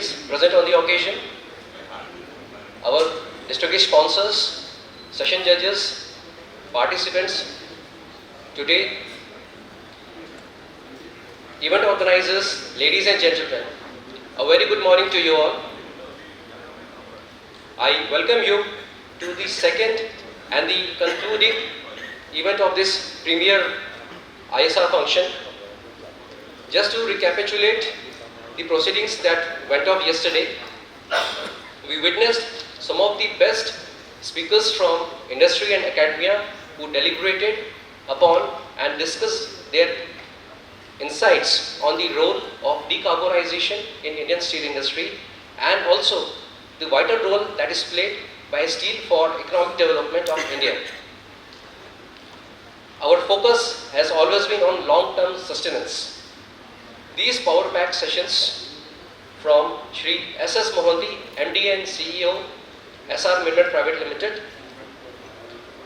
ladies present on the occasion, our distinguished sponsors, session judges, participants, today, event organizers, ladies and gentlemen, a very good morning to you all. I welcome you to the second and the concluding event of this premier ISR function. Just to recapitulate the proceedings that went off yesterday, we witnessed some of the best speakers from industry and academia who deliberated upon and discussed their insights on the role of decarbonization in Indian steel industry and also the vital role that is played by steel for economic development of India. Our focus has always been on long-term sustenance. These power-packed sessions from Shri S.S. Mohanty, MD and CEO, SR Midland Private Limited,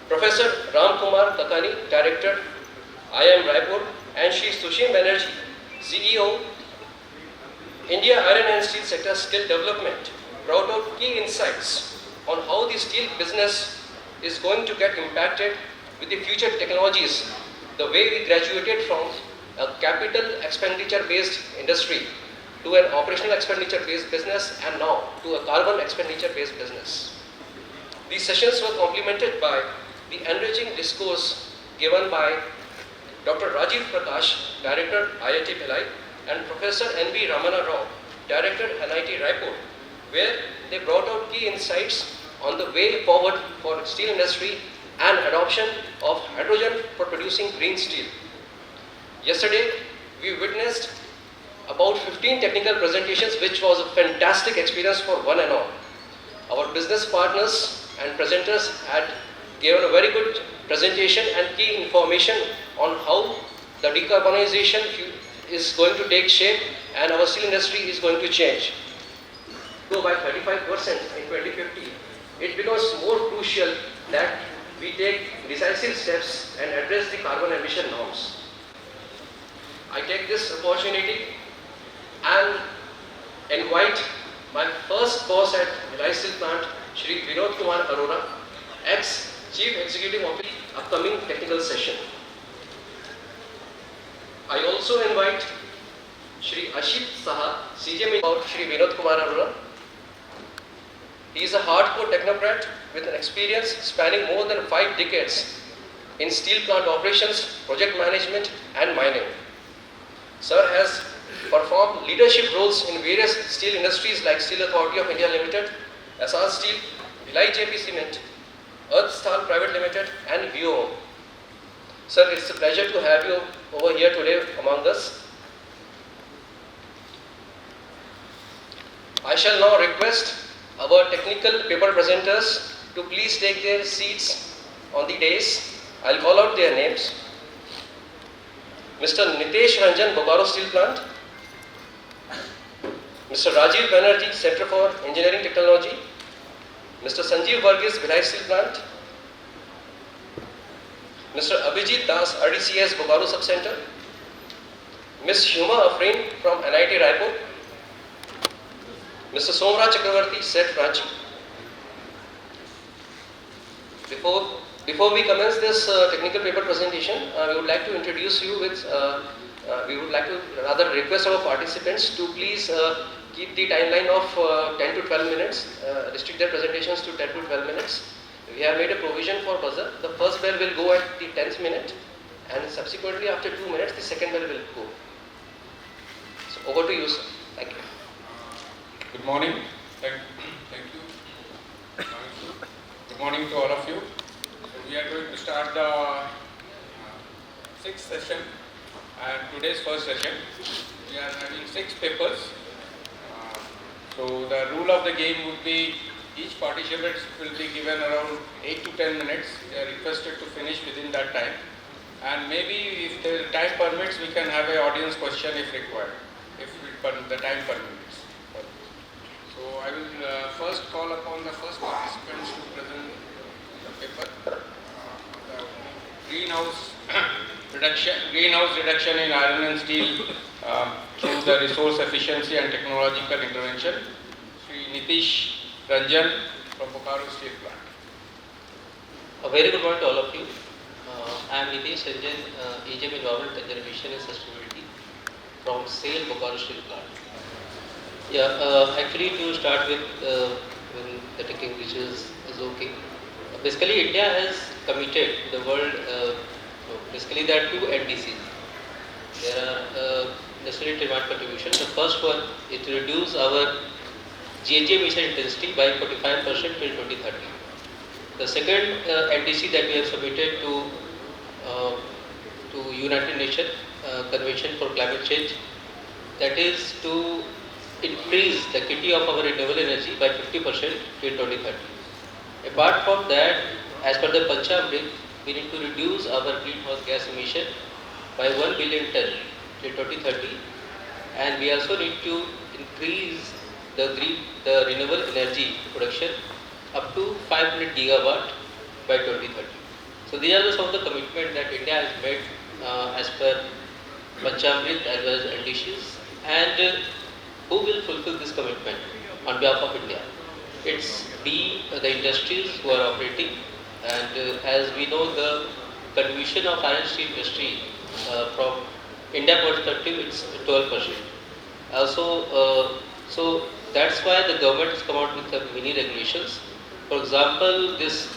Professor Ram Kumar Kakani, Director, IIM Raipur, and Shri Sushil Banerjee, CEO, India Iron and Steel Sector Skill Development, brought out key insights on how the steel business is going to get impacted with the future technologies, the way we graduated from a capital expenditure based industry to an operational expenditure based business and now to a carbon expenditure based business. These sessions were complemented by the enriching discourse given by Dr. Rajiv Prakash, Director IIT Bhilai, and Professor N.B. Ramana Rao, Director NIT Raipur, where they brought out key insights on the way forward for steel industry and adoption of hydrogen for producing green steel. Yesterday, we witnessed about 15 technical presentations, which was a fantastic experience for one and all. Our business partners and presenters had given a very good presentation and key information on how the decarbonization is going to take shape and our steel industry is going to change. Go by 35% in 2050, it becomes more crucial that we take decisive steps and address the carbon emission norms. I take this opportunity and invite my first boss at Bhilai Steel Plant, Shri Vinod Kumar Arora, ex-Chief Executive Officer, upcoming technical session. I also invite Shri Ashit Saha, CGM about Shri Vinod Kumar Arora. He is a hardcore technocrat with an experience spanning more than 5 decades in steel plant operations, project management and mining. Sir has performed leadership roles in various steel industries like Steel Authority of India Limited, SR Steel, Bhilai JP Cement, Earthstal Private Limited and VO. Sir, it's a pleasure to have you over here today among us. I shall now request our technical paper presenters to please take their seats on the dais. I'll call out their names. Mr. Nitesh Ranjan, Bokaro Steel Plant. Mr. Rajiv Banerjee, Center for Engineering Technology. Mr. Sanjeev Varghese, Bhilai Steel Plant. Mr. Abhijit Das, RDCS, Bokaro Subcenter. Ms. Huma Afreen from NIT Raipur. Mr. Somraj Chakravarti, SET Ranchi. Before we commence this technical paper presentation, we would like to introduce you with, we would like to rather request our participants to please keep the timeline of 10 to 12 minutes, restrict their presentations to 10 to 12 minutes. We have made a provision for buzzer. The first bell will go at the 10th minute and subsequently after 2 minutes, the second bell will go. So over to you, sir. Thank you. Good morning. Thank you. Good morning to all of you. So we are going to start the sixth session and today's first session. We are having 6 papers. So the rule of the game would be each participant will be given around 8 to 10 minutes. They are requested to finish within that time. And maybe if the time permits, we can have an audience question if required, if the time permits. So I will first call upon the first participants to present the paper. The greenhouse reduction in iron and steel on the resource efficiency and technological intervention, Sri Nitish Ranjan from Bokaro Steel Plant. A very good morning to all of you. I am Nitish Ranjan, EGM Environment Conservation and Sustainability from SAIL-Bhilai Steel Plant. Actually to start with, when the taking which is okay. Basically, India has committed the world. Basically, there are two NDCs. There are necessary demand contribution. The first one is to reduce our GHG emission intensity by 45% till 2030. The second NDC that we have submitted to United Nations Convention for Climate Change, that is to increase the kitty of our renewable energy by 50% till 2030. Apart from that, as per the Panchamrit, we need to reduce our greenhouse gas emission by 1 billion ton till 2030, and we also need to increase the renewable energy production up to 500 gigawatt by 2030. So these are some of the commitments that India has made as per Panchamrit as well as NDCs, and who will fulfill this commitment on behalf of India? It's the industries who are operating, and as we know, the contribution of iron steel industry from India perspective, it's 12%. So that's why the government has come out with the mini regulations. For example, this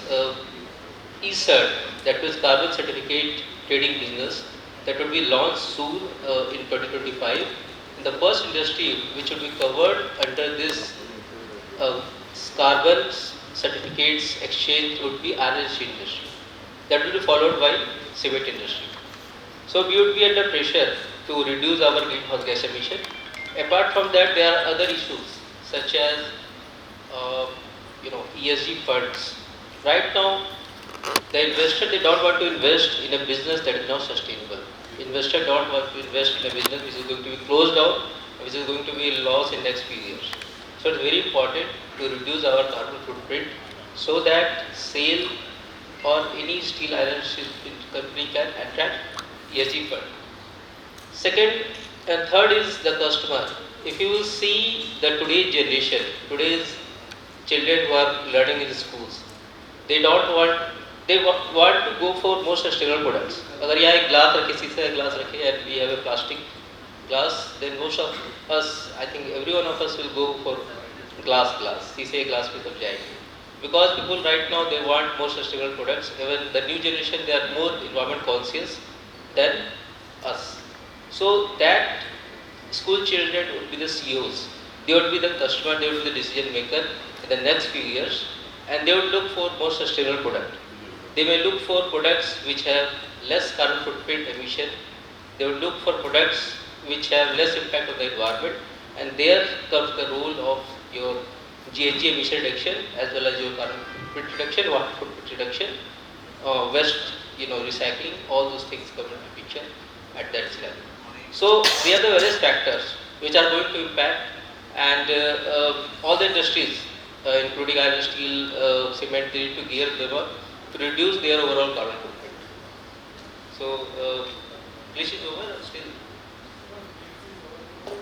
e-cert, that is carbon certificate trading business, that will be launched soon in 2025. The first industry which will be covered under this carbon certificates exchange would be iron and steel industry. That will be followed by cement industry. So we would be under pressure to reduce our greenhouse gas emission. Apart from that, there are other issues such as ESG funds. Right now, the investor, they don't want to invest in a business that is not sustainable. Investor don't want to invest in a business which is going to be closed down, which is going to be a loss in next few years. So it's very important to reduce our carbon footprint so that SAIL or any steel iron steel company can attract ESG fund. Second and third is the customer. If you will see the today's generation, today's children who are learning in schools, they want to go for more sustainable products. अगर यहाँ एक glass रखे, शीशे का glass रखे, and we have a plastic glass, then most of us, I think every one of us will go for glass, शीशे के glass पे सब जाएंगे. Because people right now, they want more sustainable products. Even the new generation, they are more environment conscious than us. So that school children would be the CEOs. They would be the customer, they would be the decision maker in the next few years, and they would look for more sustainable product. They may look for products which have less carbon footprint emission. They would look for products which have less impact on the environment, and there comes the role of your GHG emission reduction as well as your carbon footprint reduction, water footprint reduction, waste, recycling. All those things come into picture at that level. So we have the various factors which are going to impact, and all the industries, including iron, steel, cement, they need to gear them up to reduce their overall carbon footprint. So, glitch is over or still? Okay.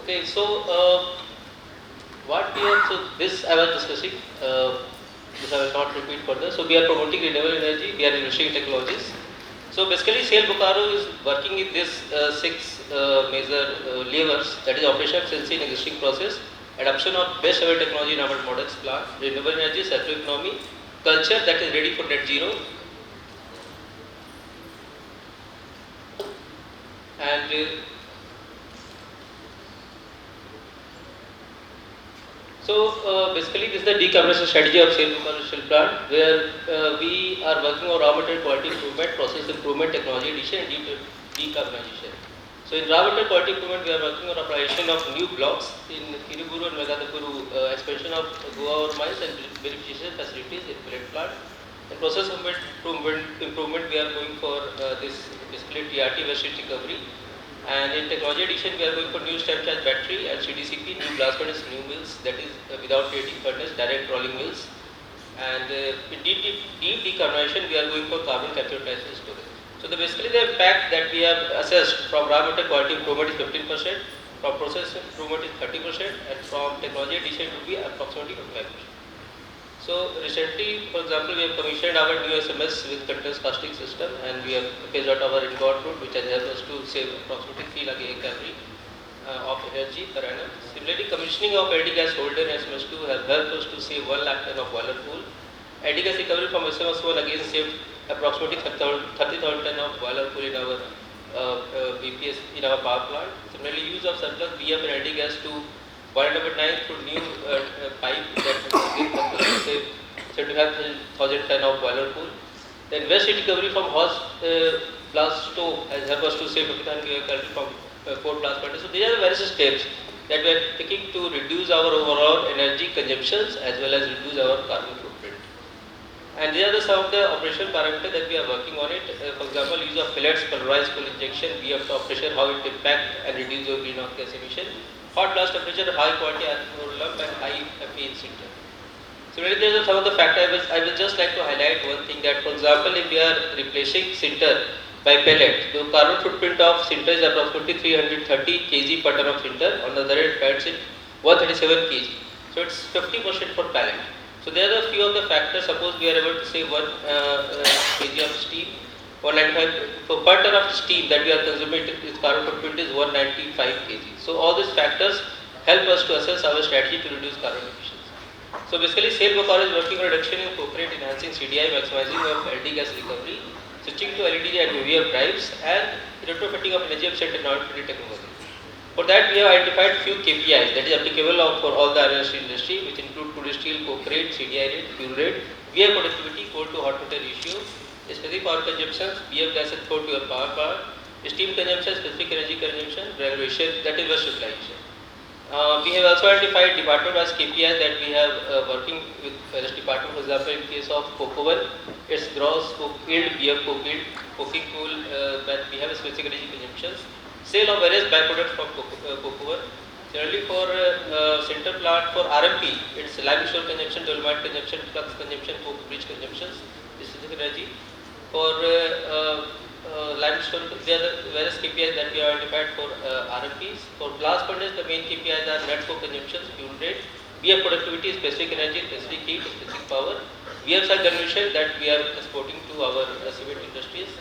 Okay, so what we are, so this I was discussing, this I will not repeat further. So we are promoting renewable energy, we are investing in technologies. So basically SAIL-Bokaro is working in this 6 major levers, that is operational efficiency in existing process, adoption of best ever technology in our models plant, renewable energy, circular economy, culture that is ready for net zero, and So basically, this is the decarbonization strategy of SAIL-Bhilai Steel Plant, where we are working on raw material quality improvement, process improvement, technology addition, and decarbonization. So in raw material quality improvement, we are working on operation of new blocks in Kiriburu and Megadapuru, expansion of Goa mines and verification facilities in pellet plant. In process improvement, we are going for this basically TRT waste heat recovery. And in technology addition, we are going for new stem charge battery and CDCP, new blast furnace, new mills, that is without creating furnace, direct rolling mills. And in deep decarbonization, we are going for carbon capture and storage. So basically the impact that we have assessed from raw material quality improvement is 15%, from process improvement is 30%, and from technology addition would be approximately 25%. So recently, for example, we have commissioned our new SMS with continuous casting system, and we have phased out our ingot route, which has helped us to save approximately 3 lakh calorie of energy per annum. Similarly, commissioning of LD gas holder in SMS2 has helped us to save 1 lakh ton of boiler pool. LD gas recovery from SMS1 again saved approximately 30,000 ton of boiler pool in our BPS in our power plant. Similarly, use of surplus BF and LD gas to boiler number 9 through new pipe that will save 75,000 ton of boiler pool. Then waste heat recovery from hot blast stove has helped us to save 50,000 calories from 4 blast furnaces. So these are the various steps that we are taking to reduce our overall energy consumptions as well as reduce our carbon footprint. And these are some of the operational parameters that we are working on it. For example, use of pellets, pulverized fuel injection, BF operation, how it impact and reduce your greenhouse gas emission. Hot blast temperature, high quality iron lump and high FE in sinter. Similarly, there are some of the factors I will just like to highlight one thing that, for example, if we are replacing sinter by pellet, the carbon footprint of sinter is approximately 330 kg per ton of sinter. On the other hand, pellets is 137 kg. So it's 50% for pellet. So there are a few of the factors. Suppose we are able to save 1 kg of steam, 195 so per ton of steam that we are consuming, its carbon footprint is 195 kg. So all these factors help us to assess our strategy to reduce carbon emissions. So basically, SAIL-Bhilai is working on reduction in corporate enhancing CDI, maximizing of LD gas recovery, switching to LED and UVF drives, and retrofitting of energy efficient technology. For that, we have identified few KPIs that is applicable for all the iron steel industry, which include crude steel, coke rate, CDI rate, fuel rate, VF productivity, coal to hot water ratio, specific power consumptions, BF gas export to your power plant, steam consumption, specific energy consumption, graduation, that is waste utilization. We have also identified department-wise KPIs that we have working with various departments. For example, in case of coke oven, its gross coke yield, BF coke yield, coking coal, that we have specific energy consumptions. Sale of various byproducts from coke oven. Similarly, for center plant for RMP, it's limestone consumption, dolomite consumption, flux consumption, coke bridge consumptions, specific energy. For limestone, there are various KPIs that we have identified for RMPs. For blast furnace, the main KPIs are net coke consumption, fuel rate, VF productivity, specific energy, specific heat, specific power. VF consumption that we are exporting to our cement industries.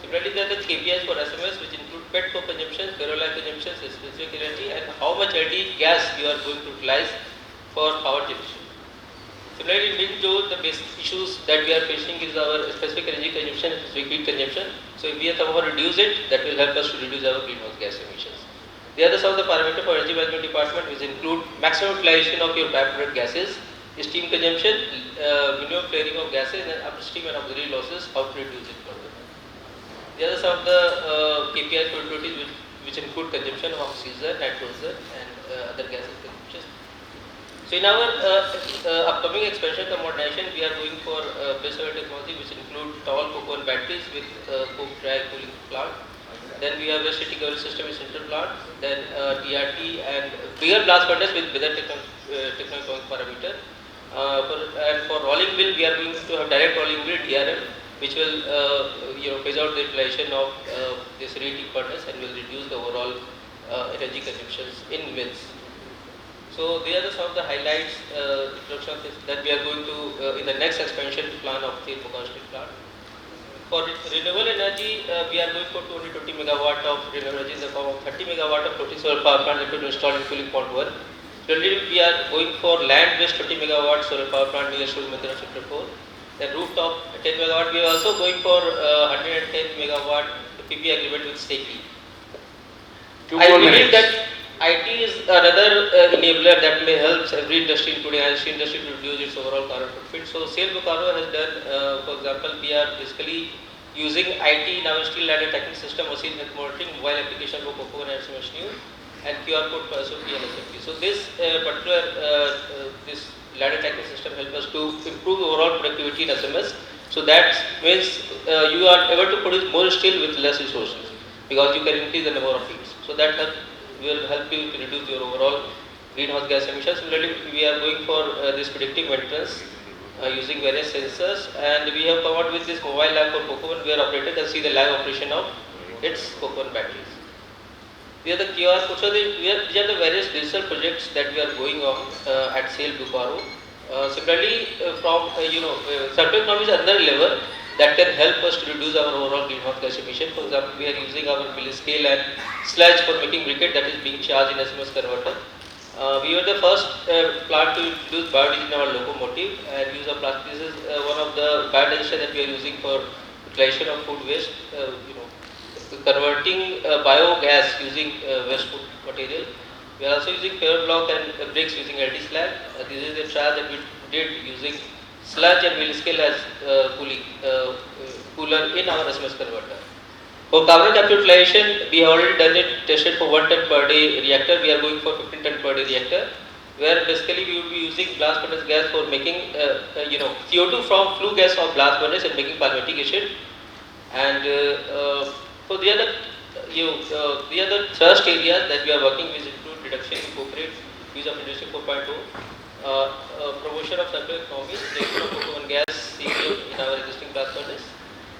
Similarly, there are the KPIs for SMS, which include pet coke consumption, ferroalloy consumption, specific energy, and how much LD gas you are going to utilize for power generation. Similarly, in Minjo, the basic issues that we are facing is our specific energy consumption and specific heat consumption. So if we have somehow reduce it, that will help us to reduce our greenhouse gas emissions. The other some of the parameters for energy management department, which include maximum utilization of your byproduct gases, steam consumption, minimum flaring of gases, and upstream and auxiliary losses, how to reduce it further. The other some of the KPIs for utilities which include consumption of oxygen, nitrogen, and other gases consumption. So in our upcoming expansion and modernization, we are going for base oil technology, which include tall coke oven batteries with coke dry cooling plant. Then we have a waste recovery system in central plant. Then TRT and bigger blast furnace with better technical parameter. And for rolling mill, we are going to have direct rolling mill DRM, which will phase out the utilization of this reheating furnace and will reduce the overall energy consumptions in mills. So these are some of the highlights that we are going to in the next expansion plan of the SAIL-Bhilai Steel Plant. For renewable energy, we are going for 220 megawatt of renewable energy in the form of 30 megawatt of floating solar power plant that will be installed in cooling pond 1. Similarly, we are going for land-based 20 megawatt solar power plant near Shuri Mandir of Sector 4. Then rooftop 10 megawatt. We are also going for 110 megawatt PPA agreement with SECI. I believe that IT is another enabler that may help every industry, including industry to reduce its overall carbon footprint. So SAIL-Bhilai has done, for example, we are basically using IT in our steel ladder tracking system, machine health monitoring, mobile application for COCO and SMS new, and QR code for SOP and SMP. So this particular this ladder tracking system helps us to improve overall productivity in SMS. So that means you are able to produce more steel with less resources because you can increase the number of feeds. So that will help you to reduce your overall greenhouse gas emissions. Similarly, we are going for this predictive maintenance using various sensors, and we have come out with this mobile app for COCO1 where operator can see the live operation of its COCO1 batteries. We are the QR code. So these are the various digital projects that we are going on at SAIL-Bhilai. Similarly, from circular economy is another lever that can help us to reduce our overall greenhouse gas emission. For example, we are using our mill scale and sludge for making briquette that is being charged in SMS converter. We were the first plant to introduce biodiesel in our locomotive and use of plastic. This is one of the biodigestion that we are using for utilization of food waste. Converting biogas using waste food material. We are also using paver block and bricks using LT slag. This is the trial that we did using sludge and mill scale as cooler in our SMS converter. For carbon capture utilization, we have already done it, tested for 1 ton per day reactor. We are going for 15 ton per day reactor, where basically we will be using blast furnace gas for making CO2 from flue gas of blast furnace and making palmitic acid. And so the other thrust areas that we are working with include reduction in corporate use of industry 4.0, promotion of circular economy, reduction of coal gas CBM in our existing blast furnace,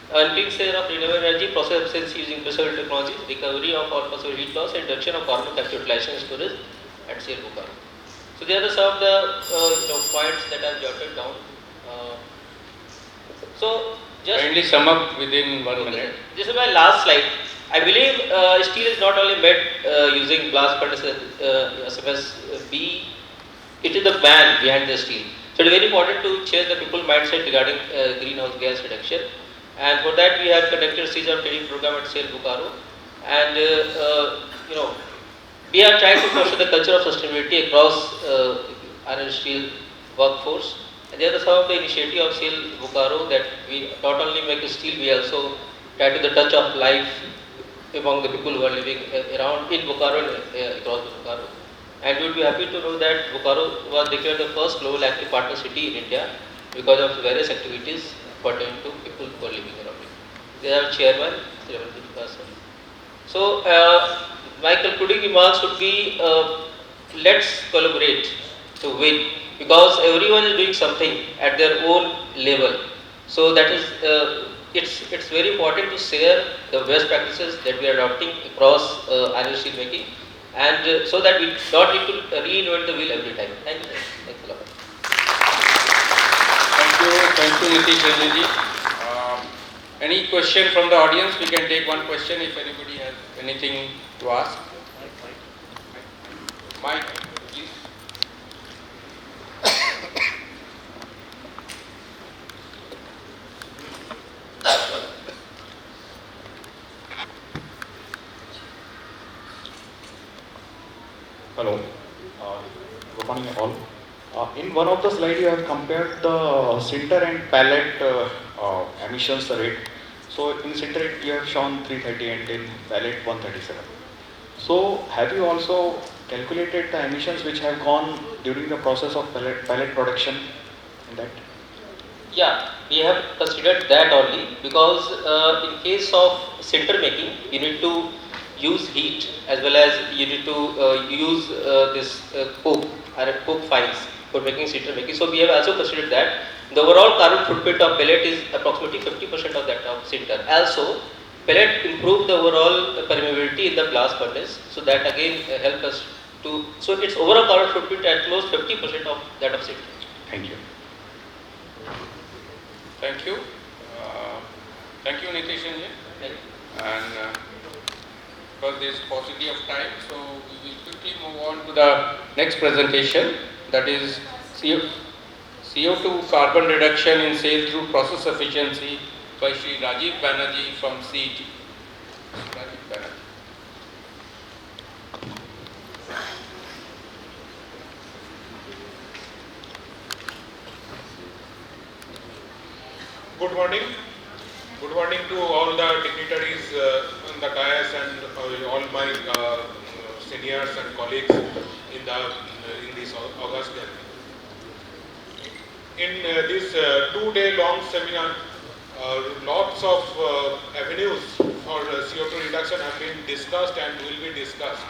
increased share of renewable energy, process efficiency using preserved technologies, recovery of all possible heat loss, and reduction of carbon capture utilization and storage at SAIL-Bhilai. So there are some of the points that I have jotted down. So just kindly sum up within 1 minute. This is my last slide. I believe steel is not only made using blast furnace SMSB, it is the man behind the steel. So it is very important to change the people mindset regarding greenhouse gas reduction. And for that we have conducted a series of training program at SAIL-Bhilai. And we are trying to foster the culture of sustainability across iron and steel workforce. And there are some of the initiative of SAIL-Bhilai that we not only make steel, we also try to the touch of life among the people who are living around in Bokaro and across Bokaro. And we would be happy to know that Bokaro was declared the first global active partner city in India because of various activities pertaining to people who are living around it. They are chairman, 1150%. So my concluding remarks would be let's collaborate to win, because everyone is doing something at their own level. So that is it's very important to share the best practices that we are adopting across iron steel making, and so that we don't need to reinvent the wheel every time. Thank you. Thanks a lot. Thank you, Nitish Ranjan ji. Any question from the audience? We can take one question if anybody has anything to ask. Mike, please. Hello, good morning all. In one of the slides you have compared the sinter and pellet emissions rate. So in sinter you have shown 330 and in pellet 137. So have you also calculated the emissions which have gone during the process of pellet production in that? Yeah, we have considered that only because in case of sinter making, you need to use heat as well as you need to use this coke fines for making sinter making. So we have also considered that the overall carbon footprint of pellet is approximately 50% of that of sinter. Also, pellet improve the overall permeability in the blast furnace. So that again help us to. So its overall carbon footprint at close 50% of that of sinter. Thank you. Thank you. Thank you, Nitish Ranjan. And because there is paucity of time, so we will quickly move on to the next presentation, that is CO2 carbon reduction in SAIL through process efficiency by Shri Rajiv Banerjee from CET. Rajiv Banerjee. Good morning. Good morning to all the dignitaries on the dais and all my seniors and colleagues in this August gathering. In this 2-day long seminar, lots of avenues for CO2 reduction have been discussed and will be discussed.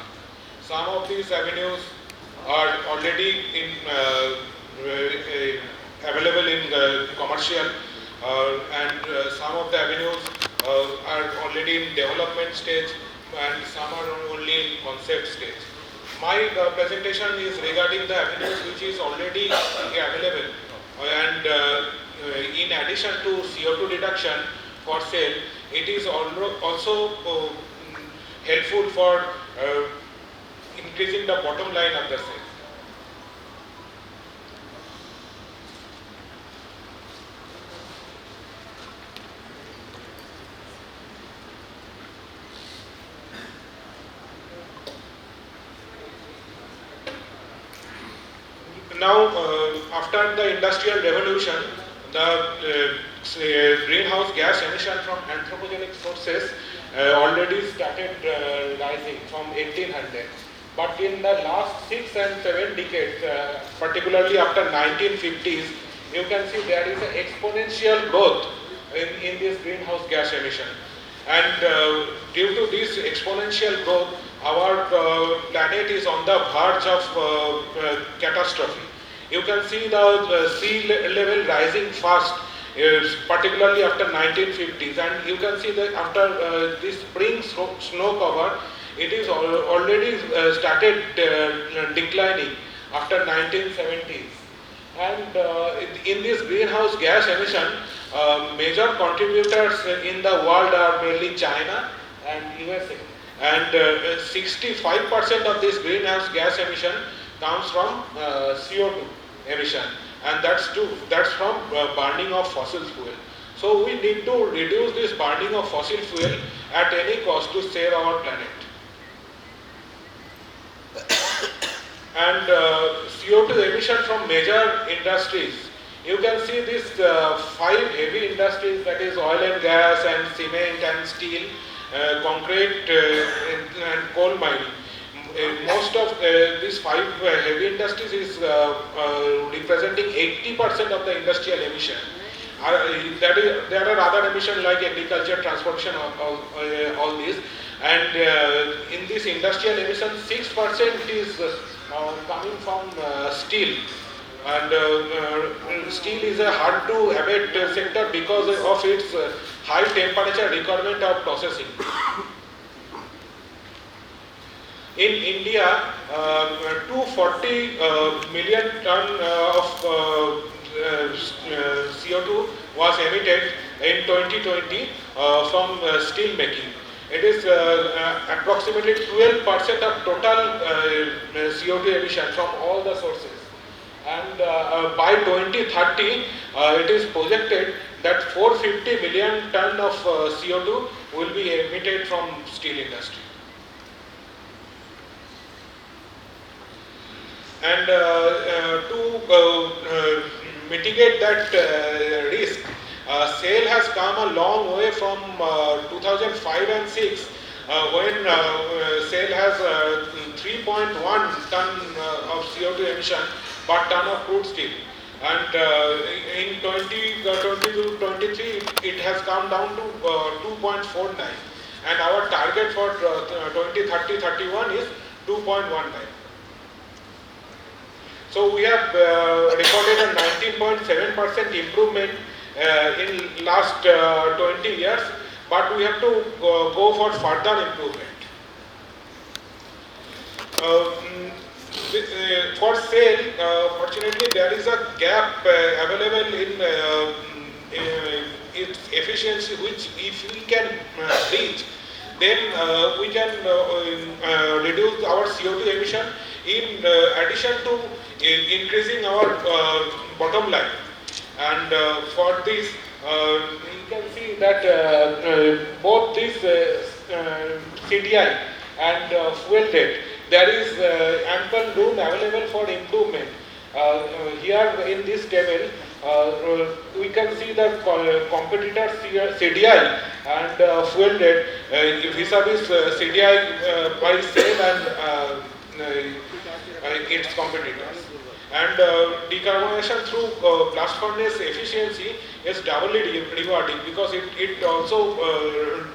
Some of these avenues are already available in commercial and some of the avenues are already in development stage and some are only in concept stage. My presentation is regarding the avenues which is already available and in addition to CO2 reduction for SAIL, it is also helpful for increasing the bottom line of the SAIL. Now, after the industrial revolution, the greenhouse gas emission from anthropogenic sources already started rising from 1800. But in the last 6 and 7 decades, particularly after 1950s, you can see there is an exponential growth in this greenhouse gas emission. And due to this exponential growth, our planet is on the verge of catastrophe. You can see the sea level rising fast, particularly after 1950s, and you can see that after this spring snow cover, it is already started declining after 1970s. And in this greenhouse gas emission, major contributors in the world are mainly China and USA. And 65% of this greenhouse gas emission comes from CO2 emission, and that's from burning of fossil fuel. So we need to reduce this burning of fossil fuel at any cost to save our planet. And CO2 emission from major industries. You can see these 5 heavy industries, that is oil and gas and cement and steel, concrete and coal mining. Most of these 5 heavy industries is representing 80% of the industrial emission. There are other emissions like agriculture, transportation, all these. And in this industrial emission, 6% is coming from steel. And steel is a hard to abate sector because of its high temperature requirement of processing. In India, 240 million ton of CO2 was emitted in 2020 from steel making. It is approximately 12% of total CO2 emission from all the sources. And by 2030, it is projected that 450 million ton of CO2 will be emitted from steel industry. And to mitigate that risk, SAIL has come a long way from 2005 and 6 when SAIL has 3.1 ton of CO2 emission per ton of crude steel. And in 2022-23, it has come down to 2.49. And our target for 2030-31 is 2.19. So we have recorded a 19.7% improvement in last 20 years, but we have to go for further improvement. For SAIL, fortunately, there is a gap available in its efficiency, which if we can reach, then we can reduce our CO2 emission in addition to increasing our bottom line. And for this, you can see that both this CDI and fuel rate, there is ample room available for improvement. Here in this table, we can see the competitor CDI and fuel rate vis-a-vis CDI by SAIL and its competitors. And decarbonization through blast furnace efficiency is doubly rewarding because it also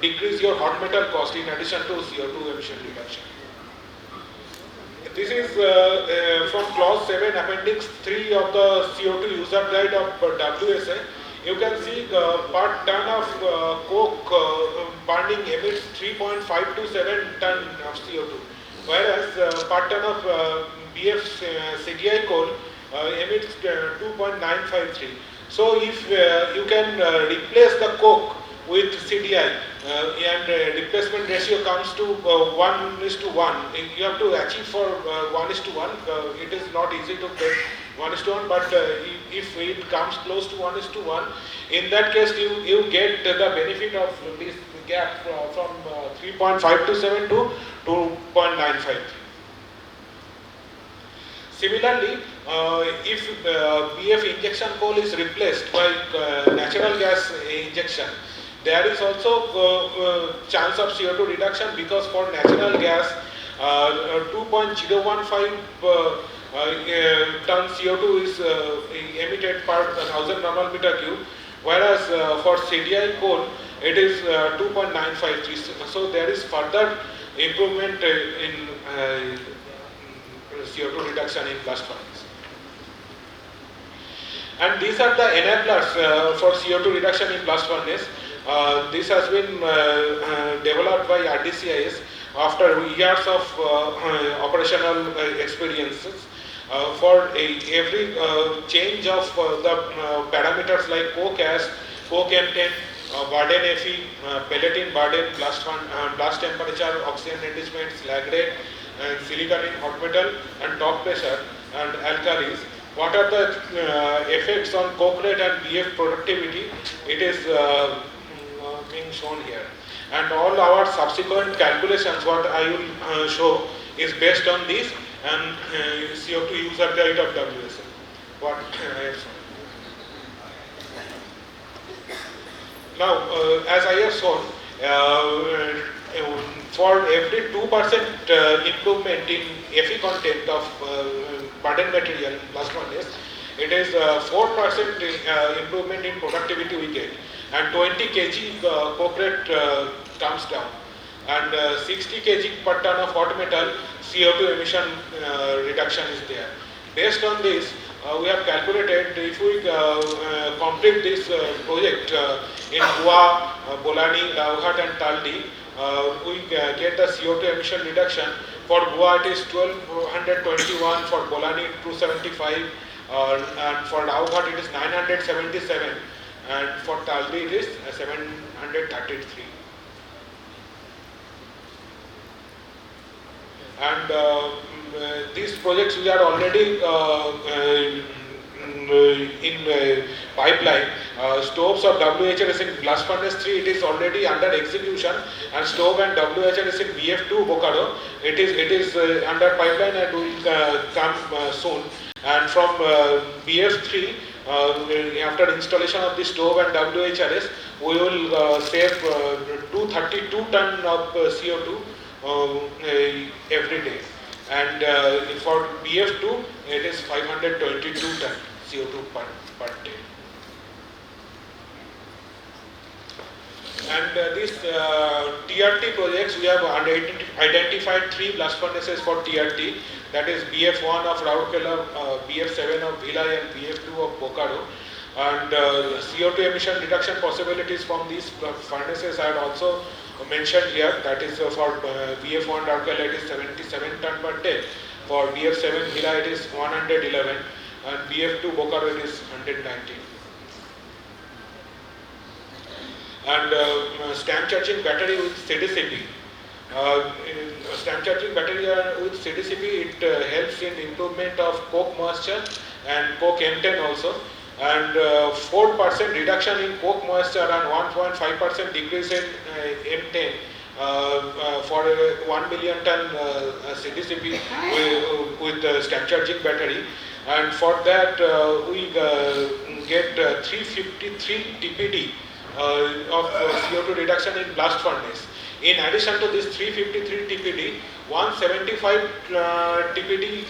decreases your hot metal cost in addition to CO2 emission reduction. This is from clause 7 appendix 3 of the CO2 user guide of WSA. You can see per ton of coke burning emits 3.527 ton of CO2, whereas per ton of BF CDI coal emits 2.953. So if you can replace the coke with CDI and replacement ratio comes to 1:1, you have to achieve for 1:1. It is not easy to get 1:1, but if it comes close to 1:1, in that case you get the benefit of this gap from 3.527 to 2.953. Similarly, if BF injection coal is replaced by natural gas injection, there is also chance of CO2 reduction because for natural gas, 2.015 ton CO2 is emitted per 1000 normal meter cube, whereas for CDI coal it is 2.953. So there is further improvement in CO2 reduction in blast furnace. And these are the enablers for CO2 reduction in blast furnace. This has been developed by RDCIS after years of operational experiences. For every change of the parameters like coke ash, coke M10, burden Fe, pelleting burden, blast temperature, oxygen enrichment, slag rate, and silicon in hot metal, and top pressure and alkalis. What are the effects on coke rate and BF productivity? It is being shown here. And all our subsequent calculations, what I will show, is based on this and CO2 user guide of WSA. What I have shown. Now, as I have shown, for every 2% improvement in Fe content of burden material in blast furnace, it is 4% improvement in productivity we get, and 20 kg coke rate comes down, and 60 kg per ton of hot metal CO2 emission reduction is there. Based on this, we have calculated if we complete this project in Goa, Bolani, Rawghat and Taldi, we get the CO2 emission reduction. For Goa it is 1221, for Bolani 275, and for Rawghat it is 977, and for Taldi it is 733. And these projects we are already in pipeline. Stoves of WHRS in blast furnace 3, it is already under execution, and stove and WHRS in BF2 Bokaro, it is under pipeline and will come soon. And from BF3, after installation of the stove and WHRS, we will save 232 ton of CO2 every day, and for BF2 it is 522 ton CO2 per day. And these TRT projects, we have identified 3 blast furnaces for TRT, that is BF1 of Rourkela, BF7 of Bhilai and BF2 of Bokaro. And CO2 emission reduction possibilities from these furnaces are also mentioned here. That is for BF1 Rourkela it is 77 ton per day, for BF7 Bhilai it is 111, and BF2 Bokaro it is 119. And stamp charging battery with CDCP. Stamp charging battery with CDCP, it helps in improvement of coke moisture and coke M10 also, and 4% reduction in coke moisture and 1.5% decrease in M10 for a 1 million ton CDCP with step charging battery, and for that we get 353 TPD of CO2 reduction in blast furnace. In addition to this 353 TPD, 175 TPD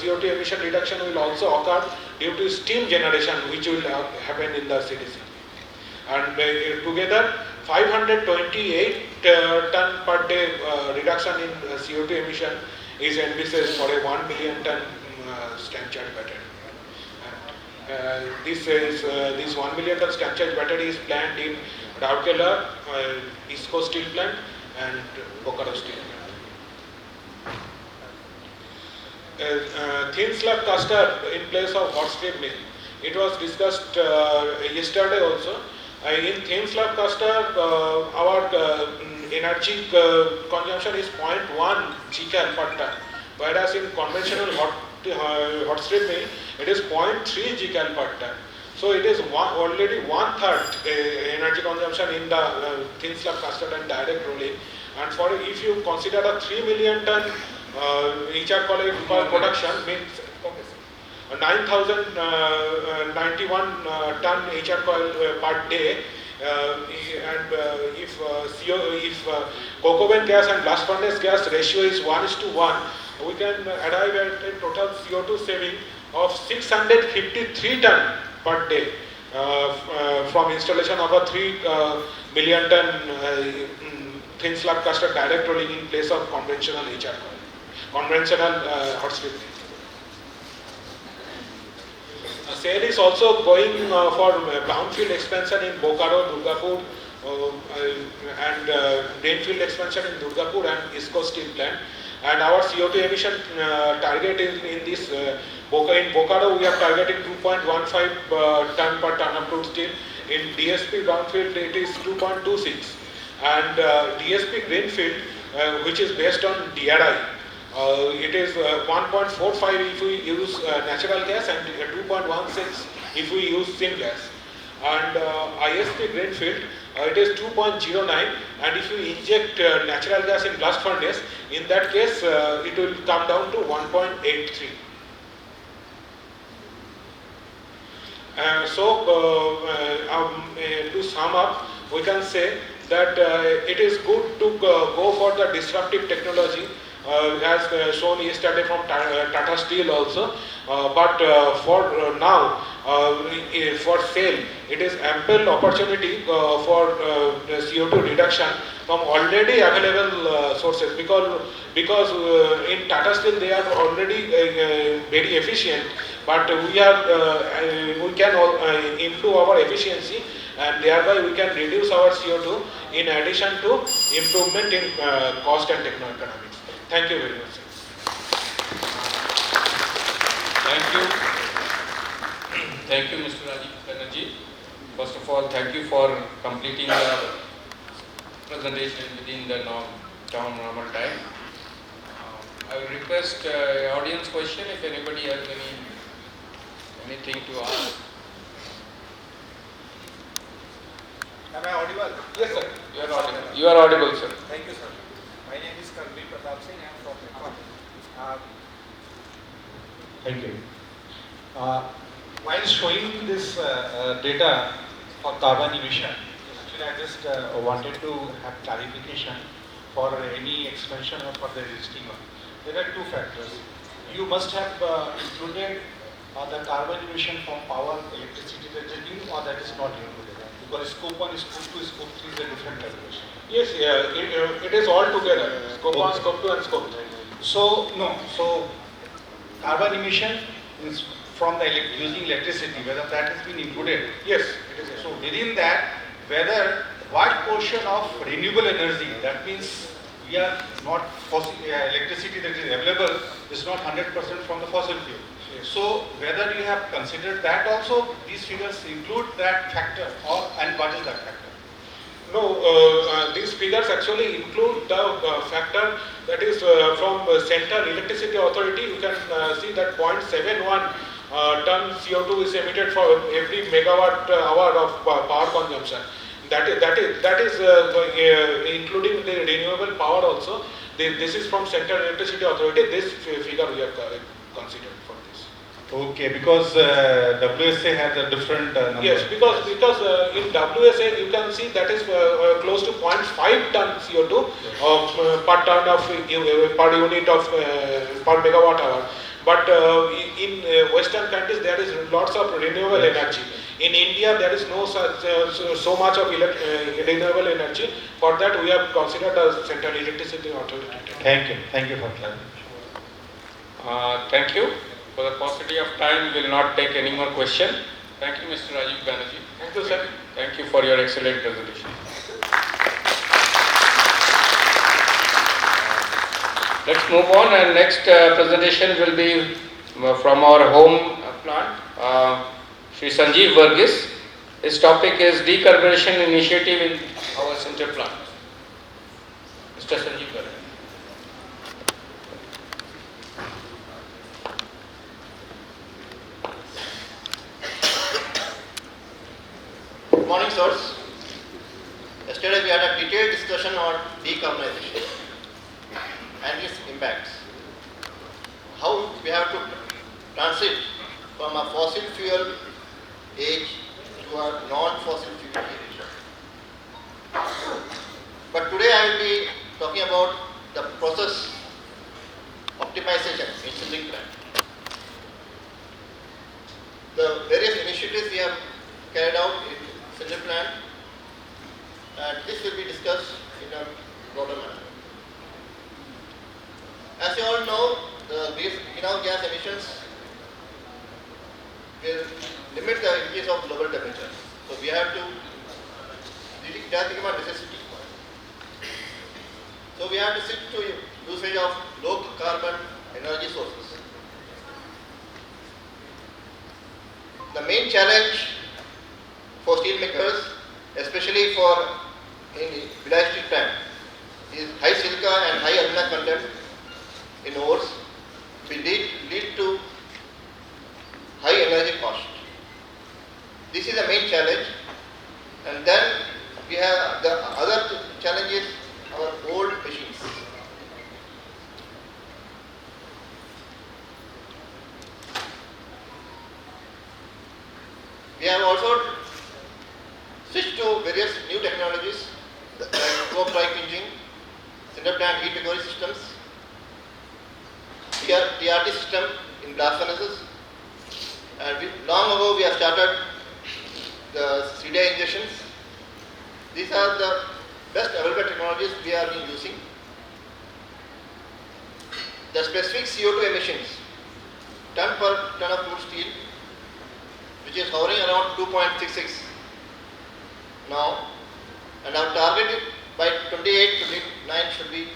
CO2 emission reduction will also occur due to steam generation, which will happen in the CDC. And together 528 ton per day reduction in CO2 emission is envisaged for a 1 million ton stamp charge battery. This 1 million ton stamp charge battery is planned in Rourkela, ISCO Steel Plant and Bokaro Steel Plant. Thin slab caster in place of hot strip mill. It was discussed yesterday also. In thin slab caster, our energy consumption is 0.1 gcal per ton, whereas in conventional hot strip mill, it is 0.3 gcal per ton. So it is already 1/3 energy consumption in the thin slab caster and direct rolling. And for if you consider a 3 million ton HR coil production means 9,091 ton HR coil per day, and if coke oven gas and blast furnace gas ratio is 1:1, we can arrive at a total CO2 saving of 653 ton per day from installation of a 3 million ton thin slab caster direct rolling in place of conventional HR coil, conventional hot strip. SAIL is also going for brownfield expansion in Bokaro, Durgapur, and greenfield expansion in Durgapur and ISCO Steel Plant. And our CO2 emission target is in this. In Bokaro, we are targeting 2.15 ton per ton of crude steel. In DSP brownfield, it is 2.26, and DSP greenfield, which is based on DRI. It is 1.45 if we use natural gas and 2.16 if we use syngas. And ISP greenfield, it is 2.09, and if you inject natural gas in blast furnace, in that case it will come down to 1.83. To sum up, we can say that it is good to go for the disruptive technology, as shown yesterday from Tata Steel also, but for now, for SAIL, it is ample opportunity for CO2 reduction from already available sources, because in Tata Steel they are already very efficient, but we can improve our efficiency, and thereby we can reduce our CO2 in addition to improvement in cost and techno-economics. Thank you very much. Thank you. Thank you, Mr. Rajiv Banerjee. First of all, thank you for completing the presentation within the normal time. I will request audience question if anybody has anything to ask. Am I audible? Yes, sir. You are audible. You are audible, sir. Thank you, sir. My name is Karbi Pratap Singh. I am from Nepal. Thank you. While showing this data for carbon emission, actually I just wanted to have clarification for any expansion or for the existing one. There are two factors. You must have included the carbon emission from power, electricity that is new, or that is not included. Because scope 1, scope 2, scope 3 is a different calculation. Yes, it is all together. Scope 1, scope 2 and scope 3. So carbon emission is from the using electricity, whether that has been included. Yes, it is. So within that, what portion of renewable energy, that means we are not electricity that is available is not 100% from the fossil fuel. Yes. So whether you have considered that also, these figures include that factor, and what is that factor? No, these figures actually include the factor that is from Central Electricity Authority. You can see that 0.71 ton CO2 is emitted for every megawatt hour of power consumption. That is including the renewable power also. This is from Central Electricity Authority. This figure we have considered for this. Okay, because WSA has a different number. Yes, because in WSA you can see that is close to 0.5 ton CO2 per ton of per unit of per megawatt hour. But in Western countries there is lots of renewable energy. In India there is no such so much of renewable energy. For that we have considered the Central Electricity Authority. Thank you for clarification. Thank you. For the paucity of time, we will not take any more question. Thank you, Mr. Rajiv Banerjee. Thank you, sir. Thank you for your excellent presentation. Let's move on, and next presentation will be from our home plant, Shri Sanjeev Varghese. His topic is Decarbonization Initiative in our Centre plant. Mr. Sanjeev Varghese. Good morning, sirs. Yesterday we had a detailed discussion on decarbonization and its impacts. How we have to transit from a fossil fuel age to a non-fossil fuel age. But today I will be talking about the process optimization in sintering plant. The various initiatives we have carried out in sintering plant, and this will be discussed in a broader manner. As you all know, the greenhouse gas emissions will limit the increase of global temperature. So we have to, it has become a necessity. So we have to shift to usage of low carbon energy sources. The main challenge for steel makers, especially for in Bhilai Steel Plant, is high silica and high alumina content in ores will lead to high energy cost. This is the main challenge. And then we have the other challenge is our old machines. We have also switched to various new technologies like coke-like engine, sinter plant heat recovery systems, TRT system in blast furnaces, and long ago we have started the CDI injections. These are the best available technologies we are using. The specific CO2 emissions, ton per ton of crude steel, which is hovering around 2.66 now, and our target by 28-29 should be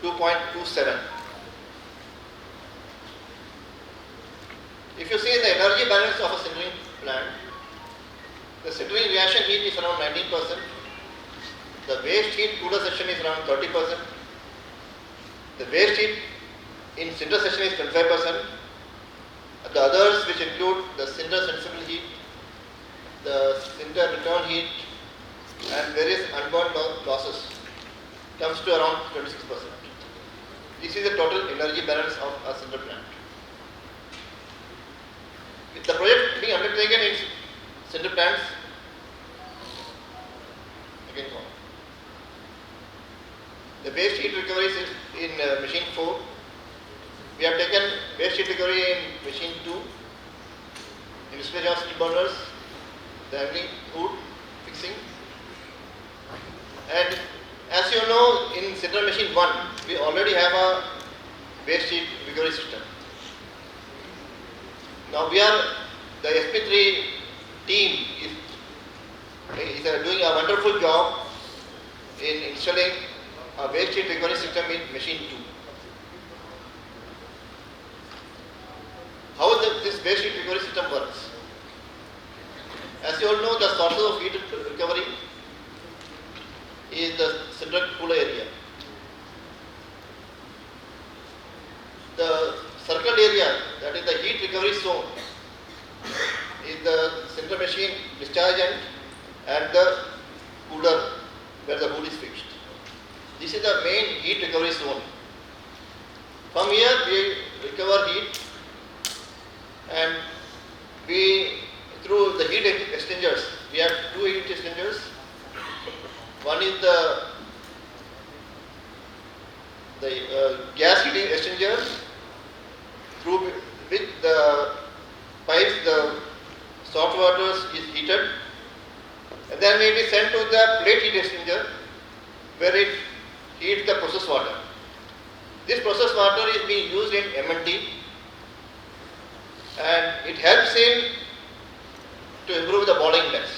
2.27. If you see the energy balance of a sintering plant, the sintering reaction heat is around 19%, the waste heat cooler section is around 30%, the waste heat in sinter section is 25%, the others which include the sinter sensible heat, the sinter return heat and various unburned losses comes to around 26%. This is the total energy balance of a sinter plant. With the project being undertaken in sinter plants, again go on. The waste heat recovery is in machine 4. We have taken waste heat recovery in machine 2, in installation of steel burners, the handling, food, fixing. And as you know, in sinter machine 1, we already have a waste heat recovery system. Now the SP3 team is doing a wonderful job in installing a waste heat recovery system in machine 2. How this waste heat recovery system works? As you all know, the sources of heat recovery is the sinter cooler area. The circled area, that is the heat recovery zone, is the sinter machine discharge end and the cooler where the hood is fixed. This is the main heat recovery zone. From here we recover heat and we, through the heat exchangers, we have two heat exchangers. One is the gas heating exchanger, through which the pipes, the soft water is heated, and then it is sent to the plate heat exchanger where it heats the process water. This process water is being used in M&T and it helps in to improve the boiling index.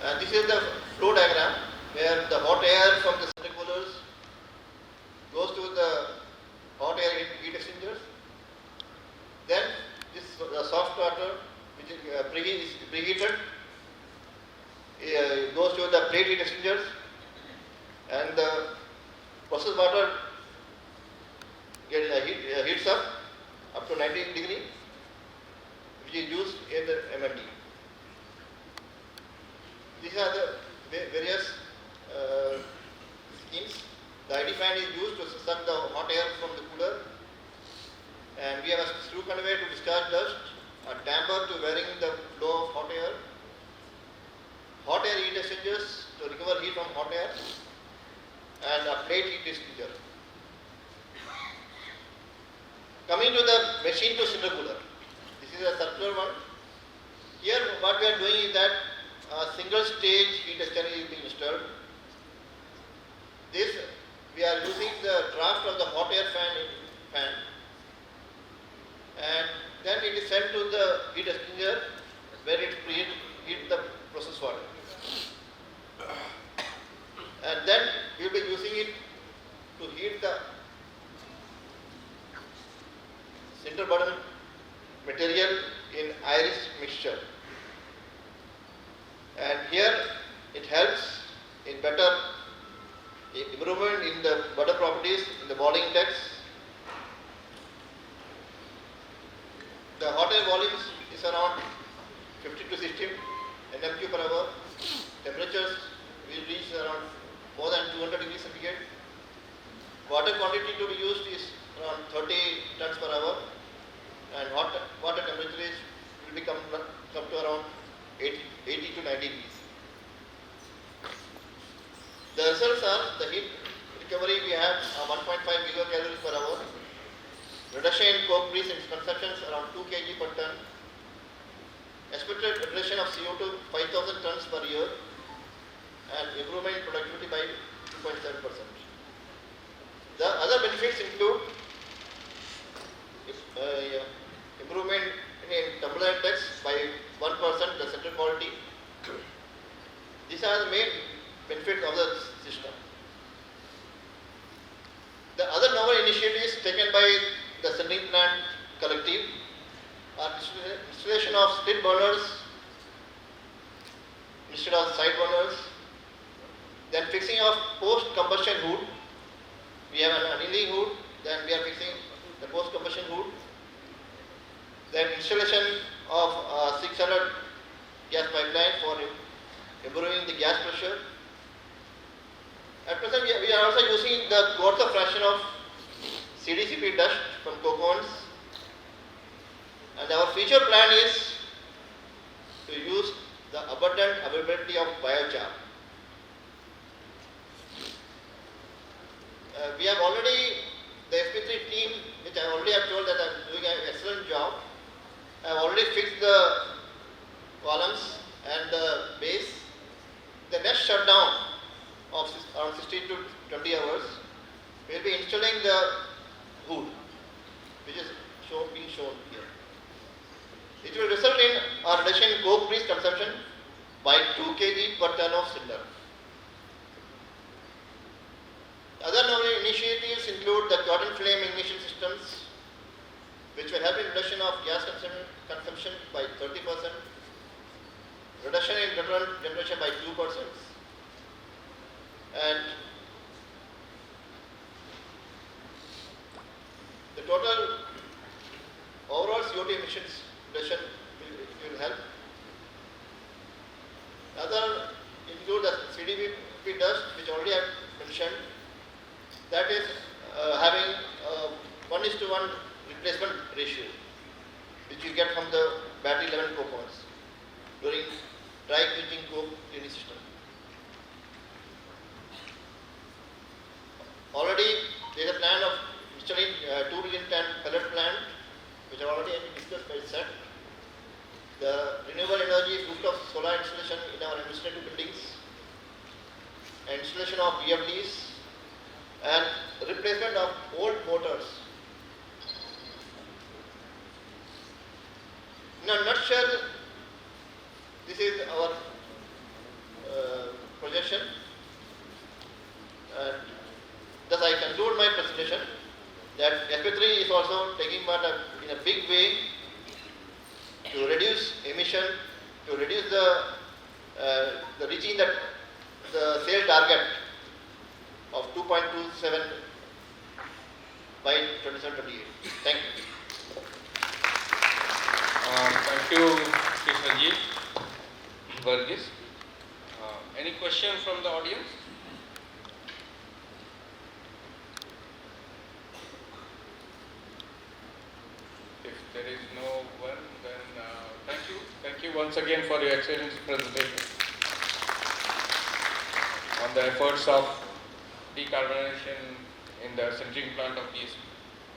And this is the flow diagram where the hot air from the center coolers goes to the hot air heat exchangers. Then this soft water, which is preheated, goes to the plate heat exchangers, and the process water heats up to 90 degree, which is used in the M&T. These are the various schemes. The ID fan is used to suck the hot air from the cooler, and we have a screw conveyor to discharge dust, a damper to varying the flow of hot air heat exchangers to recover heat from hot air, and a plate heat exchanger. Coming to the machine to cinder cooler. This is a circular one. Here what we are doing is that a single stage heat exchanger is being installed. This we are using the draft of the hot air fan and then it is sent to the heat exchanger where it heats the process water. And then we will be using it to heat the cinder burden material in iris mixture. And here it helps in better improvement in the butter properties, in the boiling index. The hot air volumes is around 50 to 60 Nm per hour. Temperatures will reach around more than 200 degrees centigrade. Water quantity to be used is around 30 tons per hour, and hot water temperature will become up to around 80 to 90 degrees. The results are the heat recovery we have 1.5 gigacalories per hour, reduction in coke grease and consumptions around 2 kg per ton, expected reduction of CO2 5,000 tons per year, and improvement in productivity by 2.7%. The other benefits include improvement in tumbler index by 1%, the center quality. These are the main benefits of the system. The other novel initiatives taken by the sending plant collective are installation of split burners instead of side burners, then fixing of post-combustion hood. We have an annealing hood, then we are fixing the post-combustion hood, then installation of 600 gas pipeline for improving the gas pressure. At present, we are also using the quarter fraction of CDCP dust from coke ovens, and our future plan is to use the abundant availability of biochar. We have already, the SP3 team, which I already have told that I am doing an excellent job, I have already fixed the columns and the base. The next shutdown of around 16 to 20 hours, we will be installing the hood, which is being shown here. It will result in a reduction in coke grease consumption by 2 kg per ton of cinder. Other novel initiatives include the cotton flame ignition systems, which will help in reduction of gas consumption by 30%, reduction in petrol generation by 2%, and the total overall CO2 emissions reduction will help. other include the CDVP dust, which already I have mentioned. That is having 1:1 replacement ratio, which you get from the battery level coke ovens during dry quenching coke cleaning system. Already there is a plan of installing 2 million ton pellet plant, which are already discussed by SET. The renewable energy rooftop solar installation in our administrative buildings, installation of VFDs, and replacement of old motors. In a nutshell, this is our projection, and thus I conclude my presentation that SP3 is also taking part in a big way to reduce emission, to reduce the reaching the SAIL target of 2.27 by 27-28. Thank you. Thank you, Mr. Sanjeev Varghese. Any question from the audience? If there is no one, then thank you. Thank you once again for your excellent presentation on the efforts of decarbonization in the sintering plant of Bsp.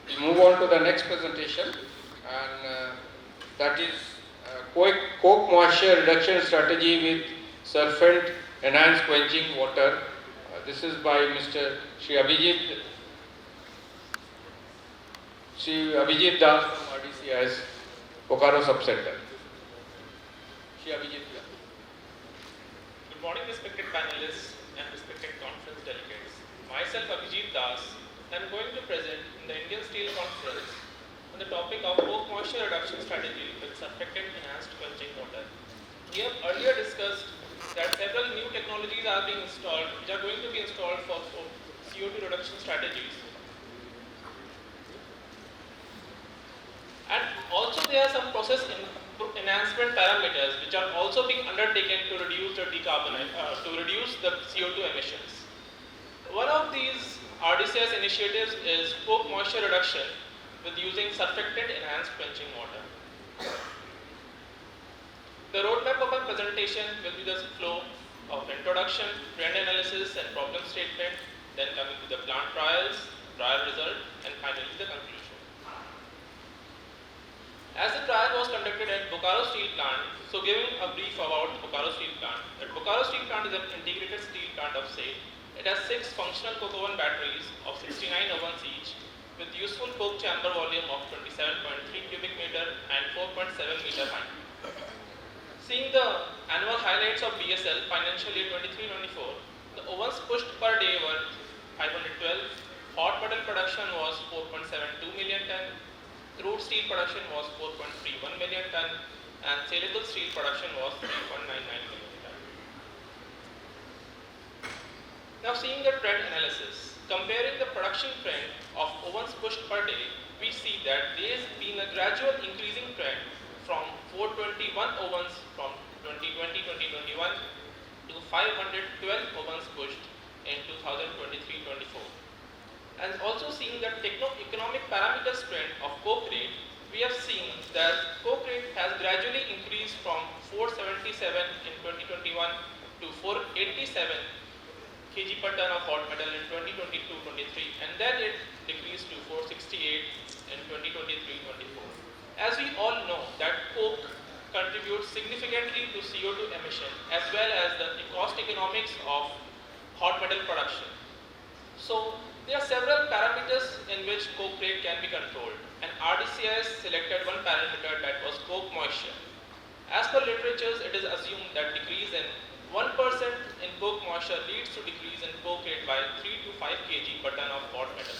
We move on to the next presentation, and that is coke moisture reduction strategy with surfactant enhanced quenching water. This is by Mr. Shri Abhijit Das from RDCIS Bokaro Sub-Center. Shri Abhijit. Good morning, respected panelists and respected conference delegates. Myself, Abhijit Das, I am going to present in the Indian Steel Conference on the topic of coke moisture reduction strategy with surfactant enhanced quenching water. We have earlier discussed that several new technologies are being installed, which are going to be installed for CO2 reduction strategies. And also there are some process enhancement parameters which are also being undertaken to reduce the CO2 emissions. One of these RDCS initiatives is coke moisture reduction with using surfactant enhanced quenching water. The roadmap of our presentation will be the flow of introduction, trend analysis and problem statement, then coming to the plant trials, trial result, and finally the conclusion. As the trial was conducted at Bokaro Steel Plant, so giving a brief about Bokaro Steel Plant. That Bokaro Steel Plant is an integrated steel plant of SAIL. It has 6 functional coke oven batteries of 69 ovens each, with useful coke chamber volume of 27.3 cubic meter and 4.7 meter height. Seeing the annual highlights of BSL financial year 23-24, the ovens pushed per day were 512, hot metal production was 4.72 million ton, crude steel production was 4.31 million ton, and saleable steel production was 3.99 million ton. Now seeing the trend analysis, comparing the production trend of ovens pushed per day, we see that there has been a gradual increasing trend from 421 ovens from 2020-2021 to 512 ovens pushed in 2023-24. And also seeing the economic parameters trend of coke rate, we have seen that coke rate has gradually increased from 477 in 2021 to 487 kg per ton of hot metal in 2022-23, and then it decreased to 468 in 2023-24. As we all know that coke contributes significantly to CO2 emission as well as the cost economics of hot metal production. So there are several parameters in which coke rate can be controlled, and RDCIS selected one parameter, that was coke moisture. As per literatures, it is assumed that decrease in 1% in coke moisture leads to decrease in coke rate by 3 to 5 kg per ton of hot metal.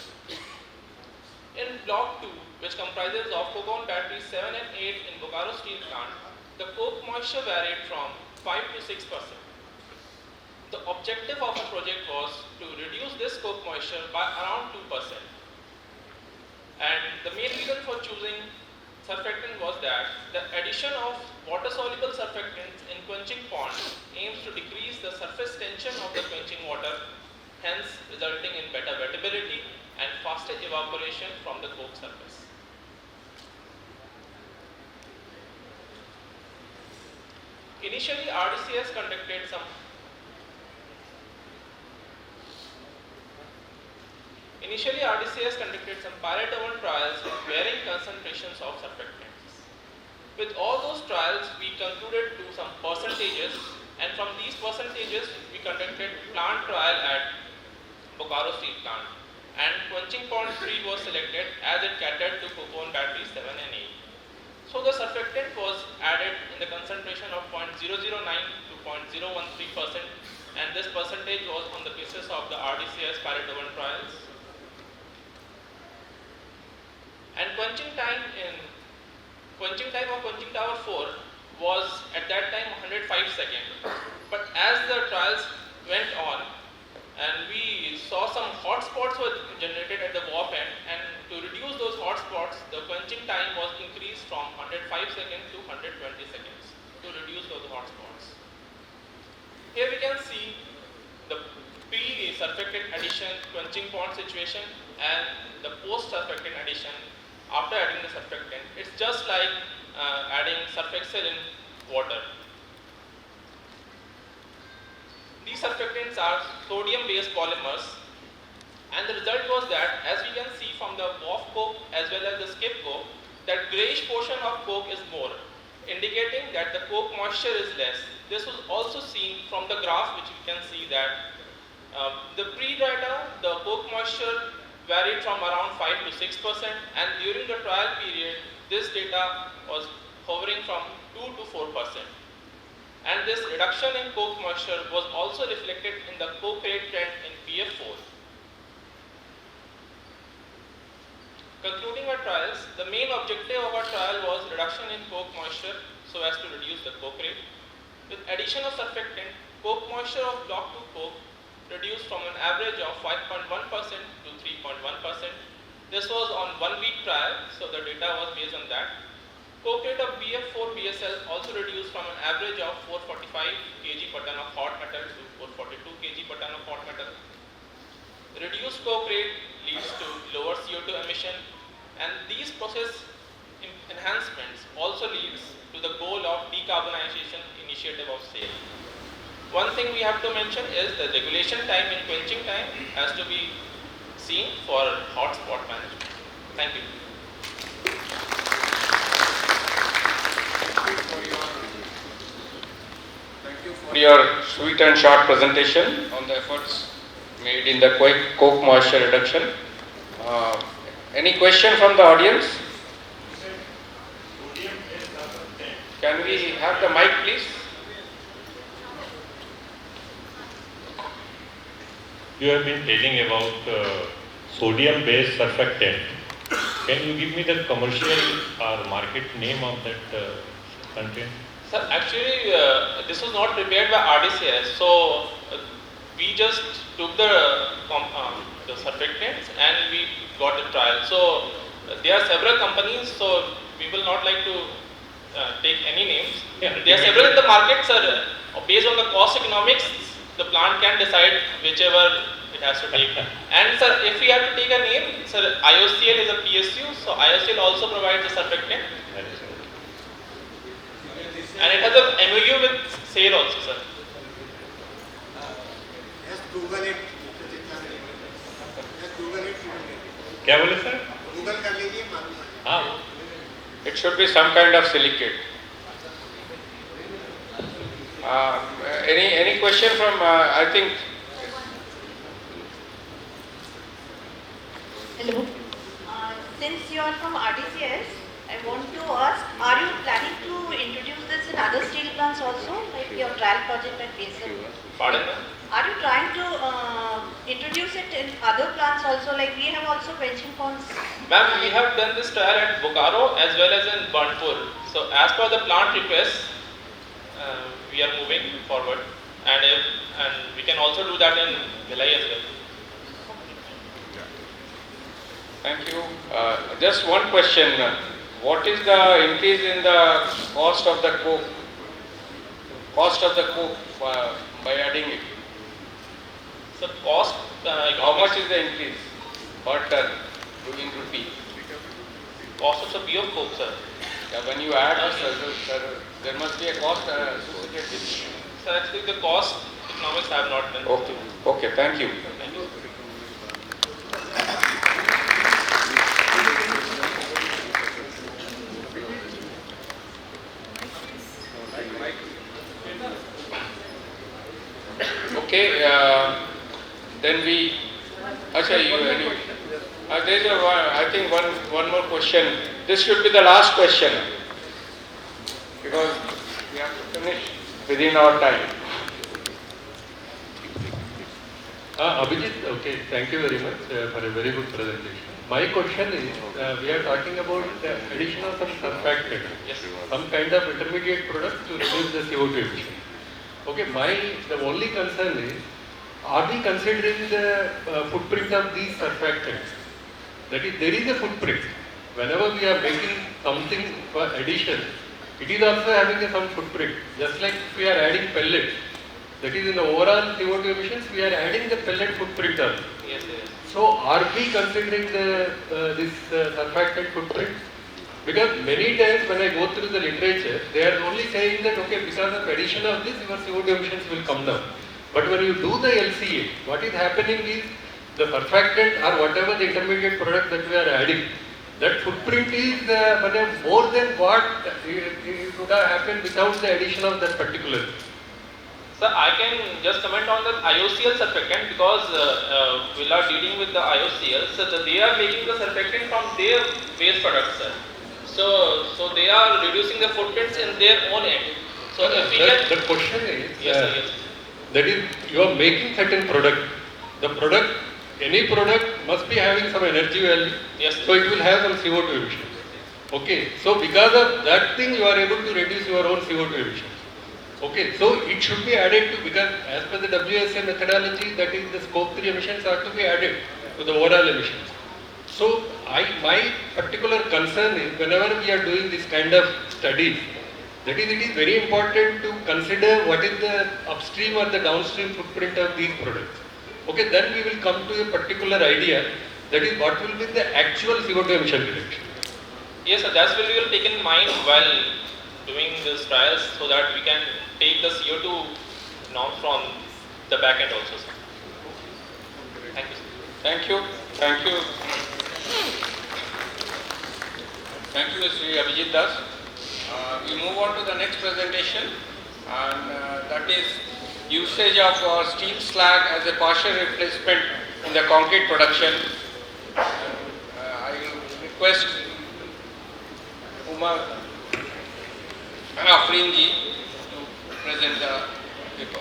In block 2, which comprises of coke oven batteries 7 and 8 in Bokaro Steel Plant, the coke moisture varied from 5 to 6%. The objective of the project was to reduce this coke moisture by around 2%. And the main reason for choosing surfactant was that the addition of water-soluble surfactants in quenching pond aims to decrease the surface tension of the quenching water, hence resulting in better wettability and faster evaporation from the coke surface. Initially, RDCS conducted some pilot oven trials with varying concentrations of surfactants. With all those trials, we concluded to some percentages, and from these percentages, we conducted plant trial at Bokaro Steel Plant, and quenching pond 3 was selected as it catered to coke-oven batteries 7 and 8. So the surfactant was added in the concentration of 0.009 to 0.013%, and this percentage was on the basis of the RDCS pilot oven trials. And quenching time of quenching tower 4 was at that time 105 seconds. But as the trials went on, and we saw some hot spots were generated at the warp end, and to reduce those hot spots, the quenching time was increased from 105 seconds to 120 seconds to reduce those hot spots. Here we can see the pre-surfactant addition quenching pond situation and the post-surfactant addition after adding the surfactant. It's just like adding surf excel in water. These surfactants are sodium-based polymers, and the result was that, as we can see from the WAF coke as well as the skip coke, that greyish portion of coke is more, indicating that the coke moisture is less. This was also seen from the graph, which you can see that the pre-dry down, the coke moisture varied from around 5 to 6%, and during the trial period, this data was hovering from 2 to 4%. And this reduction in coke moisture was also reflected in the coke rate trend in PF4. Concluding our trials, the main objective of our trial was reduction in coke moisture so as to reduce the coke rate. With addition of surfactant, coke moisture of block 2 coke reduced from an average of 5.1% to 3.1%. This was on 1 week trial, so the data was based on that. Coke rate of BF4 BSL also reduced from an average of 445 kg per ton of hot metal to 442 kg per ton of hot metal. Reduced coke rate leads to lower CO2 emission, and these process enhancements also leads to the goal of decarbonization initiative of SAIL. One thing we have to mention is the regulation time in quenching time has to be seen for hot spot management. Thank you. Thank you for your sweet and short presentation on the efforts made in the coke moisture reduction. Any question from the audience? Can we have the mic, please? You have been telling about sodium-based surfactant. Can you give me the commercial or market name of that content? Sir, actually, this was not prepared by RDCS, so we just took the surfactants and we got the trial. So there are several companies, so we will not like to take any names. Yeah, there are several in the market, sir. Based on the cost economics, the plant can decide whichever it has to take. And sir, if we have to take a name, sir, IOCL is a PSU, so IOCL also provides the surfactant. And it has a MOU with SAIL also, sir. Just Google it. क्या बोले sir? Google कर लीजिए मालूम है. हाँ. It should be some kind of silicate. Any question from, I think. Hello. Since you are from RDCS, I want to ask, are you planning to introduce this in other steel plants also, like your trial project at BSL? Pardon? Are you trying to introduce it in other plants also, like we have also quenching ponds? Ma'am, we have done this trial at Bokaro as well as in Burnpur. So as per the plant request, we are moving forward, and we can also do that in Bhilai as well. Thank you. Just one question. what is the increase in the cost of the coke? Cost of the coke by adding it. So cost, How much is the increase per ton in rupee? cost of the pure coke, sir. Yeah, when you add this, there must be a cost associated with it. So actually the cost economics I have not done. Okay, okay, thank you. Thank you. Okay, then we. Achha, you anyway. There is I think one more question. This should be the last question because we have to finish within our time. Abhijit, okay, thank you very much for a very good presentation. My question is, we are talking about the addition of some surfactant, some kind of intermediate product to reduce the CO2 emission. Okay, the only concern is, are we considering the footprint of these surfactants? That is, there is a footprint. Whenever we are making something for addition, it is also having some footprint. Just like if we are adding pellets, that is in the overall CO2 emissions, we are adding the pellet footprint also. Yes, yes. So, are we considering this surfactant footprint? Because many times when I go through the literature, they are only saying that, okay, because of addition of this, your CO2 emissions will come down. But when you do the LCA, what is happening is, the surfactant or whatever the intermediate product that we are adding, that footprint is more than what it would have happened without the addition of that particular. Sir, I can just comment on the IOCL surfactant because we are dealing with the IOCL. So they are making the surfactant from their waste products, sir. So they are reducing the footprints in their own end. So if we get the question is, yes, sir, yes. that is, you are making certain product. The product, any product must be having some energy value. Yes, so it will have some CO2 emissions. Okay, so because of that thing, you are able to reduce your own CO2 emissions. Okay, so it should be added to, because as per the WSA methodology, that is the scope 3 emissions are to be added to the overall emissions. So my particular concern is, whenever we are doing this kind of studies, that is, it is very important to consider what is the upstream or the downstream footprint of these products. Okay, then we will come to a particular idea, that is what will be the actual CO2 emission reduction. Yes, sir, that's what we will take in mind while doing these trials, so that we can take the CO2 norms from the back end also, sir. Thank you, sir. Thank you. Thank you. Thank you, Sri Abhijit Das. We move on to the next presentation, and that is usage of steel slag as a partial replacement in the concrete production. I will request Uma Afrin ji to present the paper.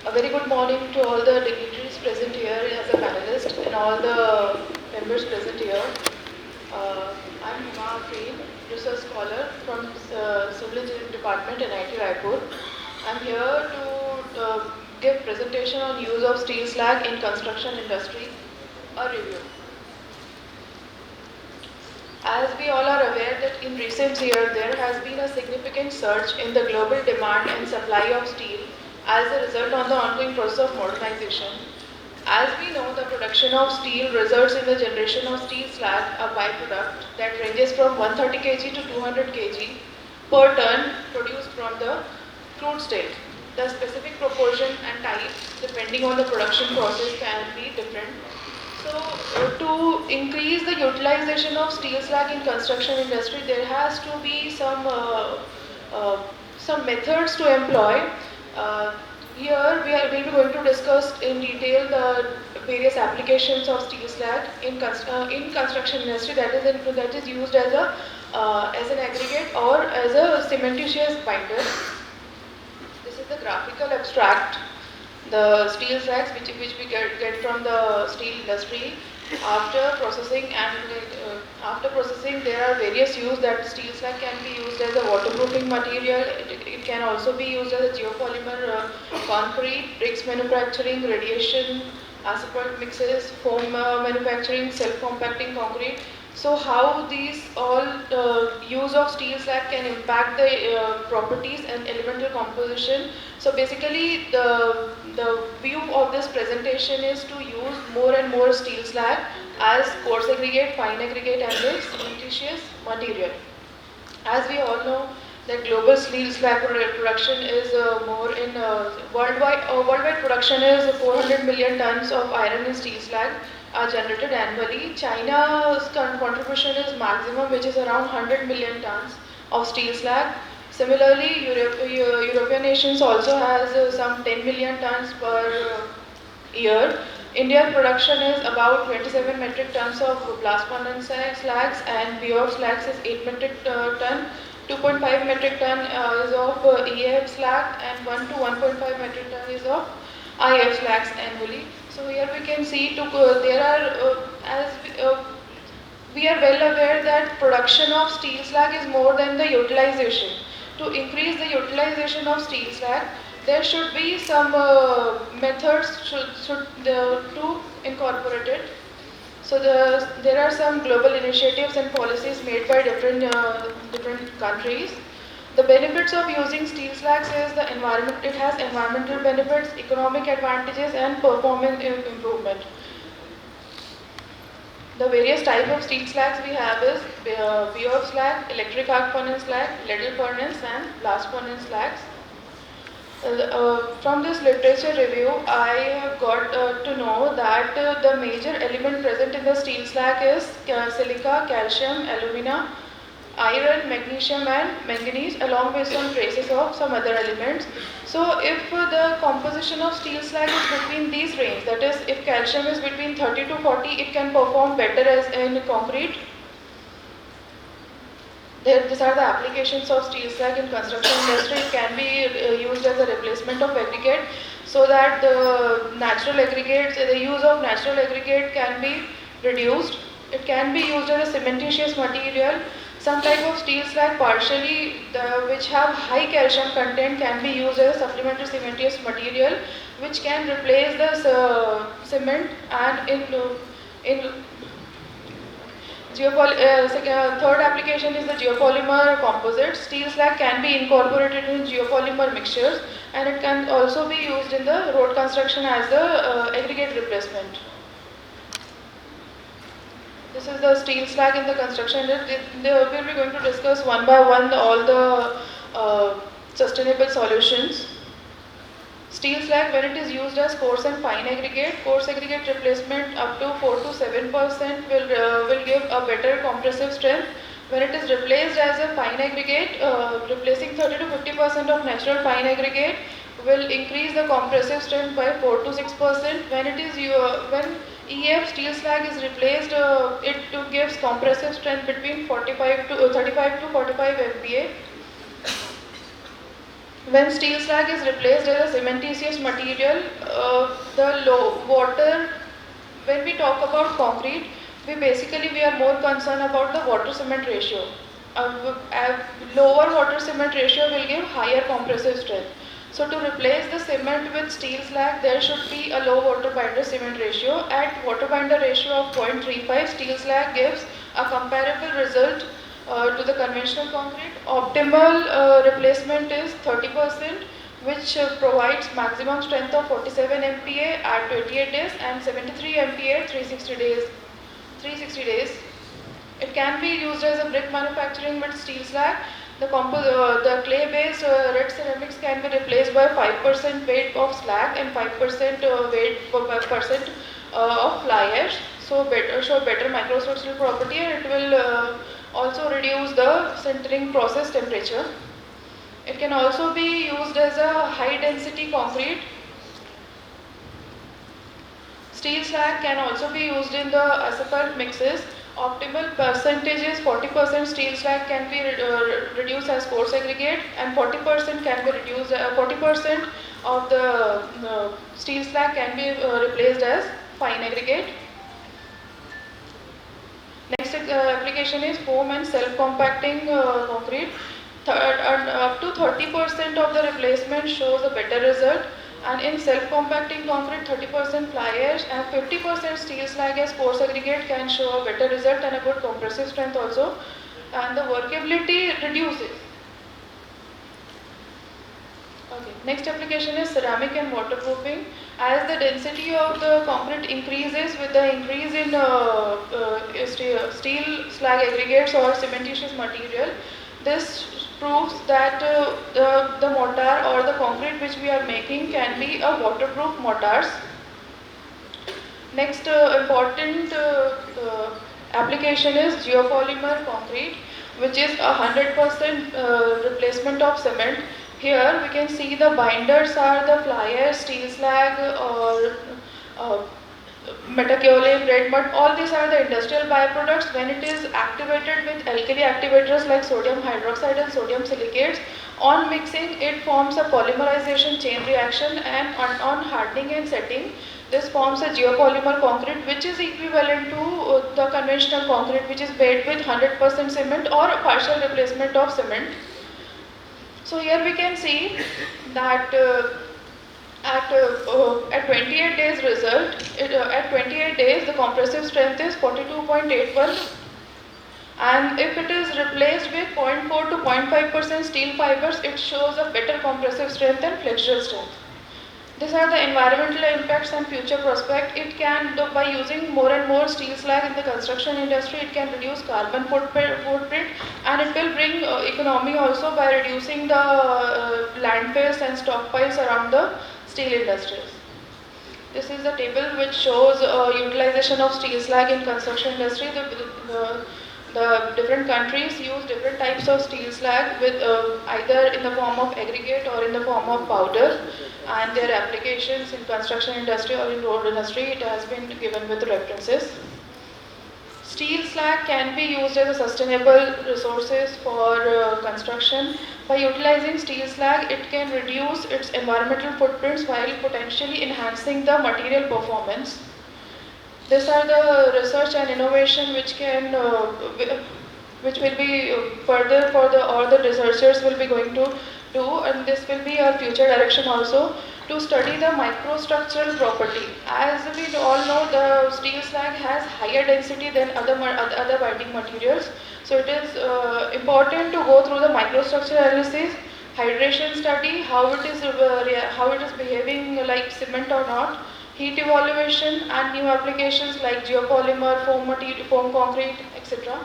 A very good morning to all the dignitaries present here as a panelist and all the members present here. I'm Hima Afrin, research scholar from Civil Engineering Department in NIT Raipur. I'm here to give presentation on use of steel slag in construction industry, a review. As we all are aware that in recent years there has been a significant surge in the global demand and supply of steel as a result of the ongoing process of modernization. As we know, the production of steel results in the generation of steel slag, a byproduct that ranges from 130 kg to 200 kg per ton produced from the crude state. The specific proportion and type, depending on the production process, can be different. So, to increase the utilization of steel slag in construction industry, there has to be some methods to employ. Here we will be going to discuss in detail the various applications of steel slag in construction industry, that is used as an aggregate or as a cementitious binder. This is the graphical abstract. The steel slags which we get from the steel industry. After processing there are various uses that steel slag can be used as a waterproofing material. It can also be used as a geopolymer, concrete, bricks manufacturing, radiation, asphalt mixes, foam manufacturing, self-compacting concrete. So how these all use of steel slag can impact the properties and elemental composition. So basically the view of this presentation is to use more and more steel slag as coarse aggregate, fine aggregate and the cementitious material. As we all know, that global steel slag production is more in worldwide production is 400 million tons of iron and steel slag are generated annually. China's contribution is maximum, which is around 100 million tons of steel slag. Similarly, European nations also has some 10 million tons per year. India's production is about 27 metric tons of blast furnace slags and BOF slags is 8 metric ton. 2.5 metric ton is of EAF slag and 1 to 1.5 metric ton is of IF slags annually. So here we can see there are we are well aware that production of steel slag is more than the utilization. To increase the utilization of steel slag, there should be some methods to incorporate it. So there are some global initiatives and policies made by different countries. The benefits of using steel slags is the environment. It has environmental benefits, economic advantages, and performance improvement. The various types of steel slags we have is BOF slag, electric arc furnace slag, ladle furnace, and blast furnace slags. From this literature review, I have got to know that the major element present in the steel slag is silica, calcium, alumina, iron, magnesium and manganese along with some traces of some other elements. So if the composition of steel slag is between these range, that is if calcium is between 30 to 40, it can perform better as in concrete. These are the applications of steel slag in construction industry. It can be used as a replacement of aggregate so that the natural aggregates, the use of natural aggregate can be reduced. It can be used as a cementitious material. Some type of steel slag partially which have high calcium content can be used as a supplementary cementitious material which can replace the cement and third application is the geopolymer composite. Steel slag can be incorporated in geopolymer mixtures and it can also be used in the road construction as the aggregate replacement. This is the steel slag in the construction. We will be going to discuss one by one all the sustainable solutions. Steel slag, when it is used as coarse and fine aggregate, coarse aggregate replacement up to 4 to 7% will give a better compressive strength. When it is replaced as a fine aggregate, replacing 30 to 50% of natural fine aggregate will increase the compressive strength by 4 to 6%. When it is when EF steel slag is replaced, it gives compressive strength between 35 to 45 MPa. When steel slag is replaced as a cementitious material, the low water, when we talk about concrete, we are more concerned about the water cement ratio. Lower water cement ratio will give higher compressive strength. So to replace the cement with steel slag, there should be a low water binder cement ratio. At water binder ratio of 0.35, steel slag gives a comparable result to the conventional concrete. Optimal replacement is 30%, which provides maximum strength of 47 MPa at 28 days and 73 MPa at 360 days. It can be used as a brick manufacturing with steel slag. The clay-based red ceramics can be replaced by 5% weight of slag and 5% weight percent of fly ash. So show better microstructural property, and it will also reduce the sintering process temperature. It can also be used as a high density concrete. Steel slag can also be used in the asphalt mixes. Optimal percentage is 40% steel slag can be reduced as coarse aggregate and 40% can be reduced, 40% of the steel slag can be replaced as fine aggregate. Next application is foam and self-compacting concrete. Up to 30% of the replacement shows a better result. And in self-compacting concrete, 30% fly ash and 50% steel slag as coarse aggregate can show a better result and a good compressive strength also. And the workability reduces. Okay. Next application is ceramic and waterproofing. As the density of the concrete increases with the increase in steel slag aggregates or cementitious material, this proves that the mortar or the concrete which we are making can be a waterproof mortars. Next important application is geopolymer concrete, which is 100% replacement of cement. Here we can see the binders are the fly ash, steel slag or metacaolate, red mud. All these are the industrial byproducts. When it is activated with alkali activators like sodium hydroxide and sodium silicates, on mixing it forms a polymerization chain reaction, and on hardening and setting this forms a geopolymer concrete, which is equivalent to the conventional concrete, which is made with 100% cement or a partial replacement of cement. So here we can see that at 28 days result, at 28 days the compressive strength is 42.81, and if it is replaced with 0.4 to 0.5% steel fibers, it shows a better compressive strength and flexural strength. These are the environmental impacts and future prospect. It can, by using more and more steel slag in the construction industry, it can reduce carbon footprint, and it will bring economy also by reducing the landfills and stockpiles around the steel industries. This is the table which shows utilization of steel slag in construction industry. The different countries use different types of steel slag with either in the form of aggregate or in the form of powder, and their applications in construction industry or in road industry, it has been given with references. Steel slag can be used as a sustainable resources for construction. By utilizing steel slag, it can reduce its environmental footprints while potentially enhancing the material performance. These are the research and innovation which can, which will be further for the researchers will be going to do, and this will be our future direction also, to study the microstructural property. As we all know, the steel slag has higher density than other binding materials. So it is important to go through the microstructural analysis, hydration study, how it is behaving like cement or not, heat evaluation, and new applications like geopolymer, foam concrete, etc.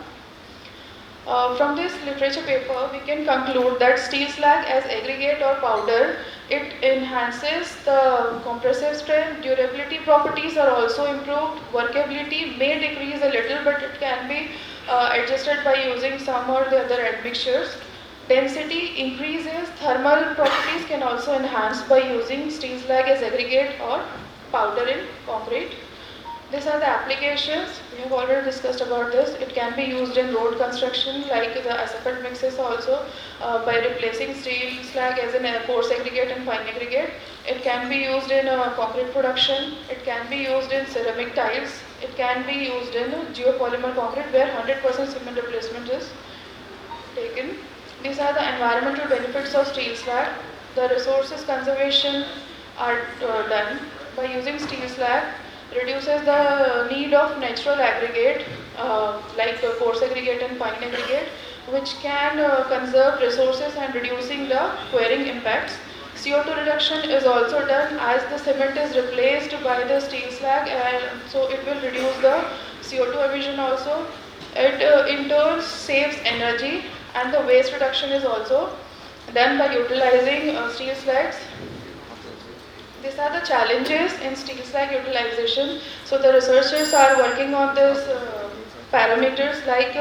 From this literature paper, we can conclude that steel slag as aggregate or powder, it enhances the compressive strength, durability properties are also improved, workability may decrease a little, but it can be adjusted by using some or the other admixtures. Density increases, thermal properties can also enhance by using steel slag as aggregate or powder in concrete. These are the applications. We have already discussed about this. It can be used in road construction like the asphalt mixes also by replacing steel slag as a coarse aggregate and fine aggregate. It can be used in concrete production. It can be used in ceramic tiles. It can be used in geopolymer concrete where 100% cement replacement is taken. These are the environmental benefits of steel slag. The resources conservation are done by using steel slag. Reduces the need of natural aggregate like coarse aggregate and fine aggregate, which can conserve resources and reducing the wearing impacts. CO2 reduction is also done as the cement is replaced by the steel slag, and so it will reduce the CO2 emission also. It in turn saves energy, and the waste reduction is also done by utilizing steel slags. These are the challenges in steel slag utilization. So the researchers are working on these parameters like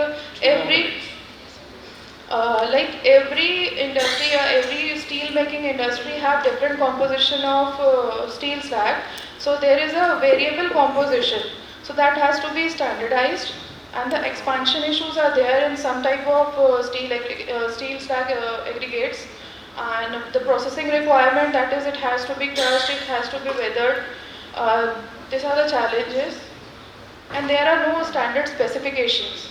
every industry or every steel making industry have different composition of steel slag. So there is a variable composition. So that has to be standardized, and the expansion issues are there in some type of steel slag aggregates. And the processing requirement, that is, it has to be crushed, it has to be weathered. These are the challenges, and there are no standard specifications.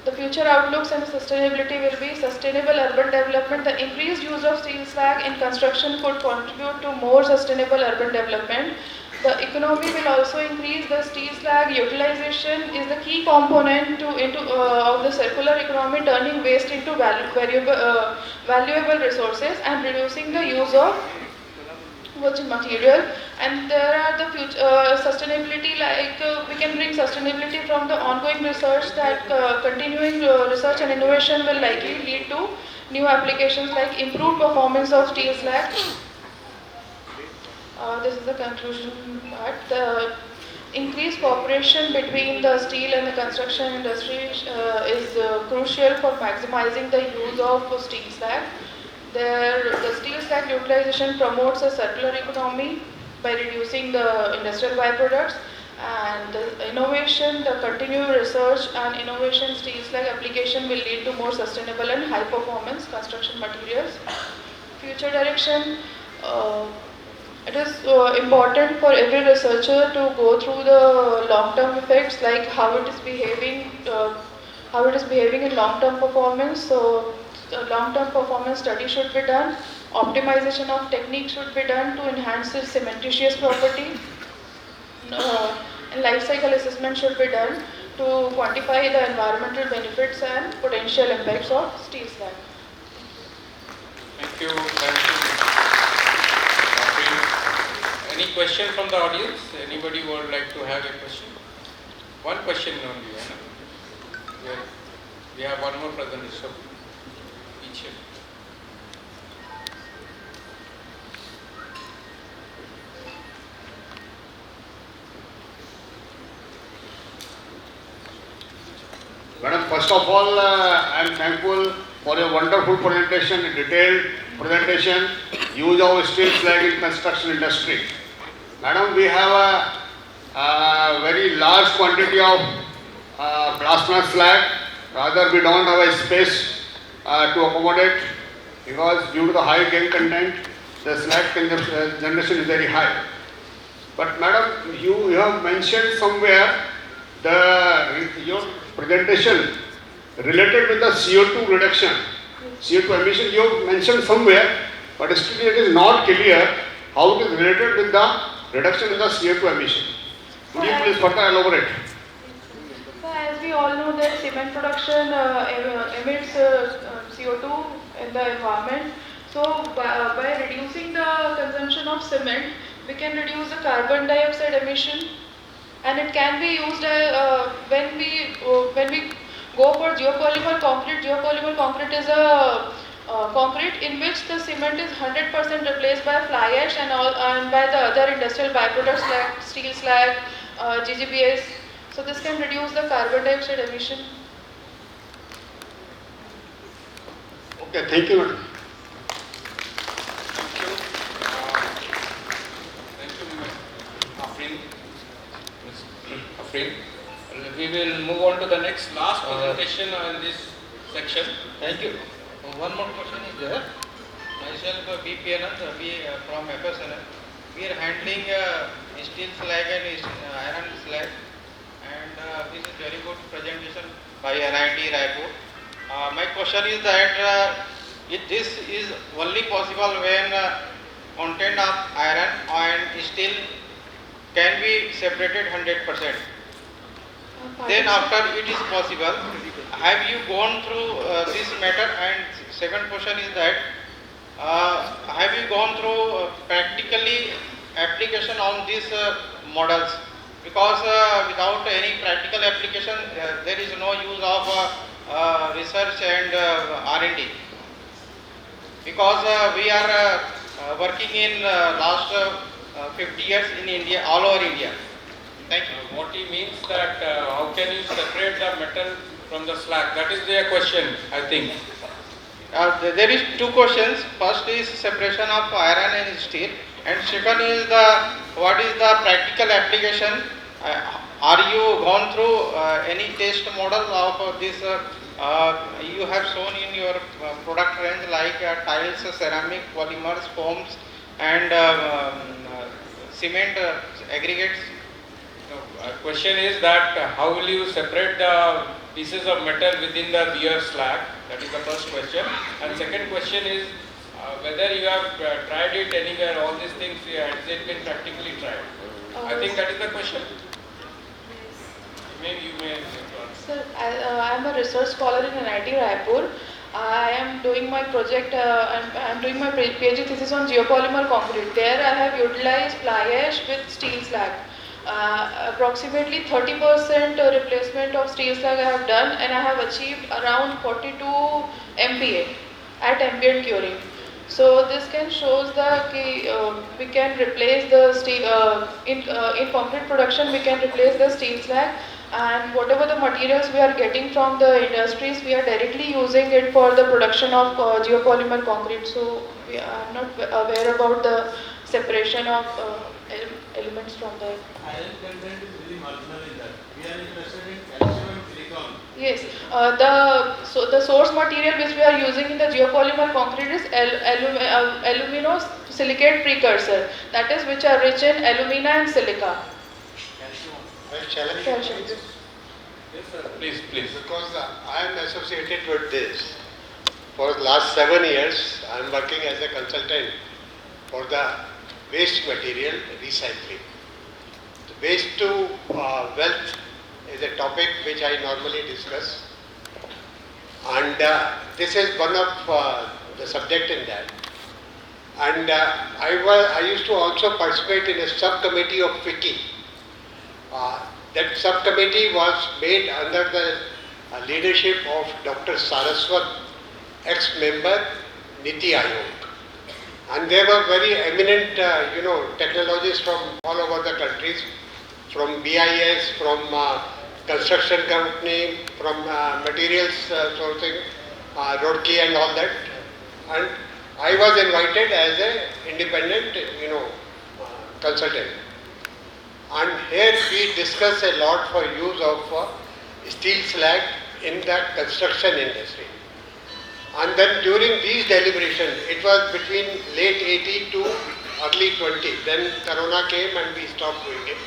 The future outlooks and sustainability will be sustainable urban development. The increased use of steel slag in construction could contribute to more sustainable urban development. The economy will also increase. The steel slag utilization is the key component of the circular economy, turning waste into valuable resources and reducing the use of virgin material. And there are the future sustainability, like we can bring sustainability from the ongoing research, that continuing research and innovation will likely lead to new applications like improved performance of steel slag. This is the conclusion part. The increased cooperation between the steel and the construction industry is crucial for maximizing the use of steel slag. The steel slag utilization promotes a circular economy by reducing the industrial byproducts, and the innovation, the continued research and innovation steel slag application will lead to more sustainable and high performance construction materials. Future direction. It is important for every researcher to go through the long-term effects, like how it is behaving in long-term performance. So, long-term performance study should be done. Optimization of technique should be done to enhance its cementitious property. And life cycle assessment should be done to quantify the environmental benefits and potential impacts of steel slag. Thank you. Thank you. Any question from the audience? Anybody would like to have a question? One question only. We have one more presentation. Each. Madam, first of all, I am thankful for your wonderful presentation, detailed presentation, use of steel slag in construction industry. Madam, we have a very large quantity of blast furnace slag. Rather, we don't have a space to accommodate, because due to the high gain content, the slag generation is very high. But madam, you have mentioned somewhere your presentation related with the CO2 reduction, CO2 emission. You have mentioned somewhere, but still it is not clear how it is related with the reduction in the CO2 emission. Could you please further elaborate? So as we all know that cement production emits CO2 in the environment. So by reducing the consumption of cement, we can reduce the carbon dioxide emission, and it can be used when we go for geopolymer concrete. Geopolymer concrete is a concrete in which the cement is 100% replaced by fly ash and by the other industrial byproducts like steel slag, GGBS. So this can reduce the carbon dioxide emission. Okay, thank you, madam. We will move on to the last presentation in this section. Thank you. One more question is there. Myself, BP Anand, from FSNL. We are handling steel slag and iron slag, and this is very good presentation by NIT Raipur. My question is that this is only possible when content of iron and steel can be separated 100%. Then after it is possible, have you gone through this matter? And second question is that have you gone through practically application on these models? Because without any practical application, there is no use of research and R&D. Because we are working in last 50 years in India, all over India. Thank you. What he means that how can you separate the metal from the slag? That is their question, I think. There is two questions. First is separation of iron and steel, and second is what is the practical application? Are you gone through any test model of this? You have shown in your product range like tiles, ceramic, polymers, foams, and cement aggregates. question is that how will you separate the pieces of metal within the beer slag? That is the first question. And second question is whether you have tried it anywhere, all these things, has it been practically tried? I think that is the question. Maybe you may. Sir, I am a research scholar in NIT Raipur. I am doing my project, I am doing my PhD thesis on geopolymer concrete. There I have utilized fly ash with steel slag. Approximately 30% replacement of steel slag I have done, and I have achieved around 42 MPa at ambient curing. So this can shows that we can replace the steel, in concrete production we can replace the steel slag, and whatever the materials we are getting from the industries, we are directly using it for the production of geopolymer concrete. So we are not aware about the separation of elements from the Iron content is very marginal in that. We are interested in calcium and silicon. Yes, the source material which we are using in the geopolymer concrete is aluminosilicate precursor, that is which are rich in alumina and silica. Calcium. Yes, sir. Please. Because I am associated with this. For the last 7 years, I am working as a consultant for the waste material recycling. The waste to wealth is a topic which I normally discuss, and this is one of the subject in that. And I used to also participate in a subcommittee of FICCI. That subcommittee was made under the leadership of Dr. Saraswat, ex-member Niti Aayog. And there were very eminent, technologists from all over the countries, from BIS, from construction company, from materials sourcing, Rodkey and all that. And I was invited as an independent, consultant. And here we discuss a lot for use of steel slag in the construction industry. And then during these deliberations, it was between late 80 to early 20. Then Corona came and we stopped doing it.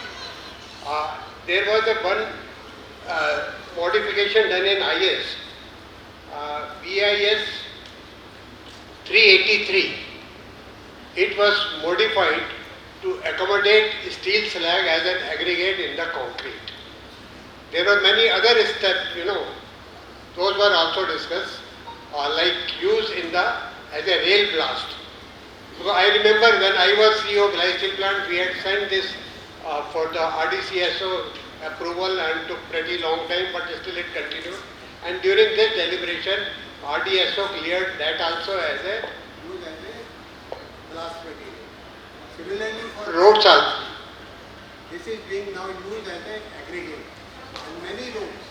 There was a one modification done in IS, BIS 383. It was modified to accommodate steel slag as an aggregate in the concrete. There were many other steps, those were also discussed, like use in the as a rail blast. Because I remember when I was CEO of Bhilai Steel Plant, we had sent this for the RDCSO approval and took pretty long time, but still it continued. And during this deliberation, RDSO cleared that also as a Use as a blast material. Similarly for roads also. this is being now used as an aggregate on many roads.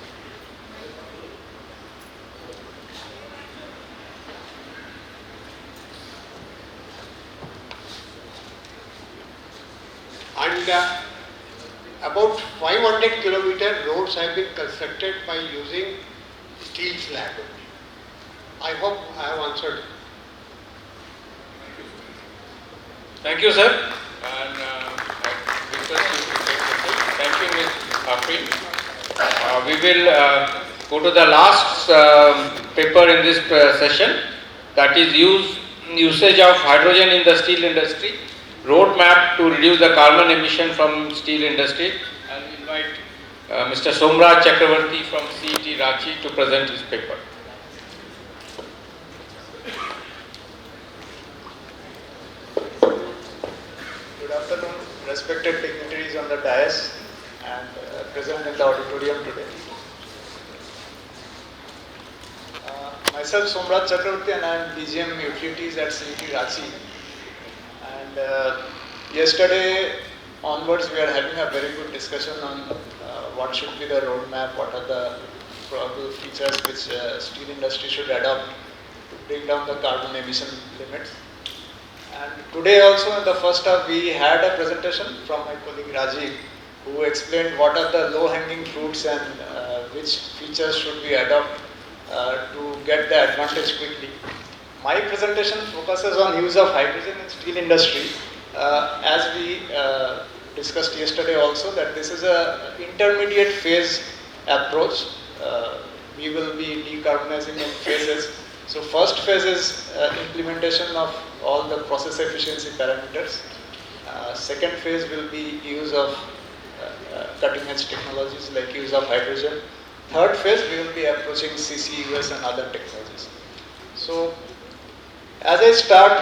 And about 500 kilometer roads have been constructed by using steel slag only. I hope I have answered. Thank you, sir. And I request you to take the seat. Thank you, Ms. Afrin. We will go to the last paper in this session, that is usage of hydrogen in the steel industry, roadmap to reduce the carbon emission from steel industry. I will invite Mr. Somraj Chakravarti from CET Ranchi to present his paper. Good afternoon, respected dignitaries on the dais and present in the auditorium today. Myself Somraj Chakravarti and I am DGM Utilities at CET Ranchi. And yesterday onwards we are having a very good discussion on what should be the roadmap, what are the probable features which steel industry should adopt to bring down the carbon emission limits. And today also in the first half we had a presentation from my colleague Rajiv, who explained what are the low-hanging fruits and which features should we adopt to get the advantage quickly. My presentation focuses on use of hydrogen in steel industry as we discussed yesterday also, that this is a intermediate phase approach. We will be decarbonizing in phases. So first phase is implementation of all the process efficiency parameters. Second phase will be use of cutting edge technologies like use of hydrogen. Third phase we will be approaching CCUS and other technologies. So as I start,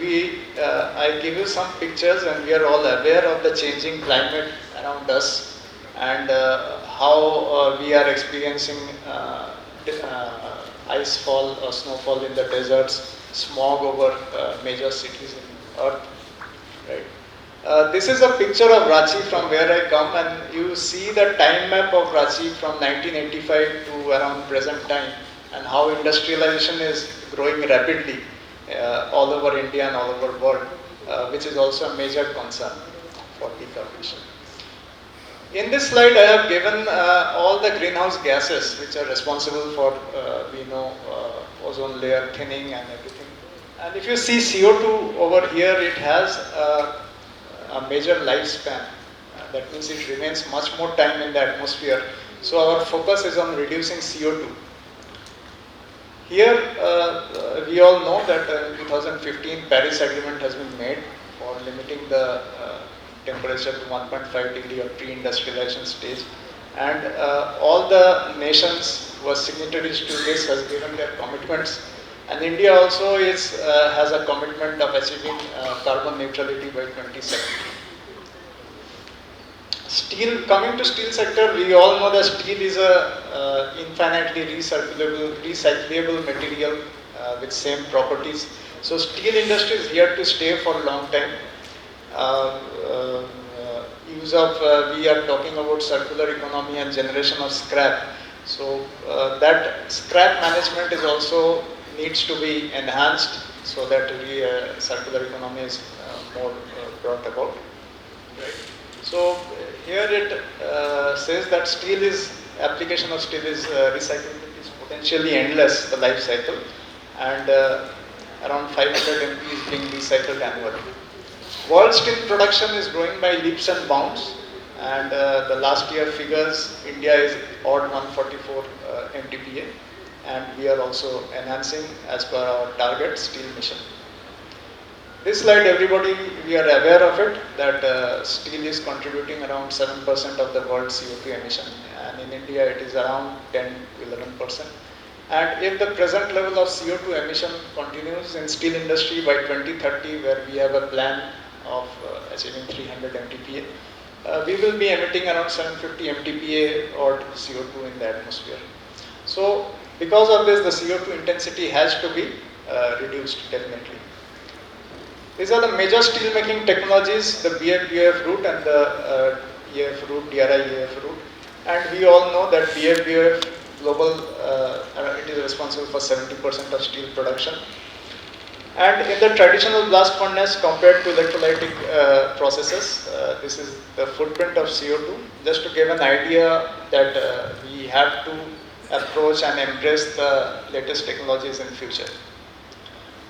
I give you some pictures, and we are all aware of the changing climate around us and how we are experiencing ice fall or snowfall in the deserts, smog over major cities in Earth. Right. This is a picture of Ranchi from where I come, and you see the time map of Ranchi from 1985 to around present time, and how industrialization is growing rapidly all over India and all over the world, which is also a major concern for decarbonization. In this slide, I have given all the greenhouse gases which are responsible for, we know, ozone layer thinning and everything. And if you see CO2 over here, it has a major lifespan. That means it remains much more time in the atmosphere. So our focus is on reducing CO2. Here, we all know that in 2015, Paris Agreement has been made for limiting the temperature to 1.5 degree of pre-industrialization stage, and all the nations who are signatories to this has given their commitments, and India also has a commitment of achieving carbon neutrality by 2070. Steel, coming to steel sector, we all know that steel is a infinitely recyclable material with same properties. So steel industry is here to stay for a long time. Use of, we are talking about circular economy and generation of scrap. So that scrap management is also needs to be enhanced so that circular economy is more brought about. Right. So here it says that steel is, application of steel is recyclability is potentially endless, the life cycle, and around 500 MP is being recycled annually. World steel production is growing by leaps and bounds, and the last year figures, India is odd 144 MTPA, and we are also enhancing as per our target steel mission. This slide, everybody, we are aware of it, that steel is contributing around 7% of the world's CO2 emission, and in India it is around 10 to 11%. And if the present level of CO2 emission continues in steel industry by 2030, where we have a plan of achieving 300 MTPA, we will be emitting around 750 MTPA odd CO2 in the atmosphere. So because of this, the CO2 intensity has to be reduced definitely. These are the major steel making technologies, the BF-BF route and the EF route, DRI-EF route. And we all know that BF-BF global, it is responsible for 70% of steel production. And in the traditional blast furnace compared to electrolytic processes, this is the footprint of CO2. Just to give an idea that we have to approach and embrace the latest technologies in future.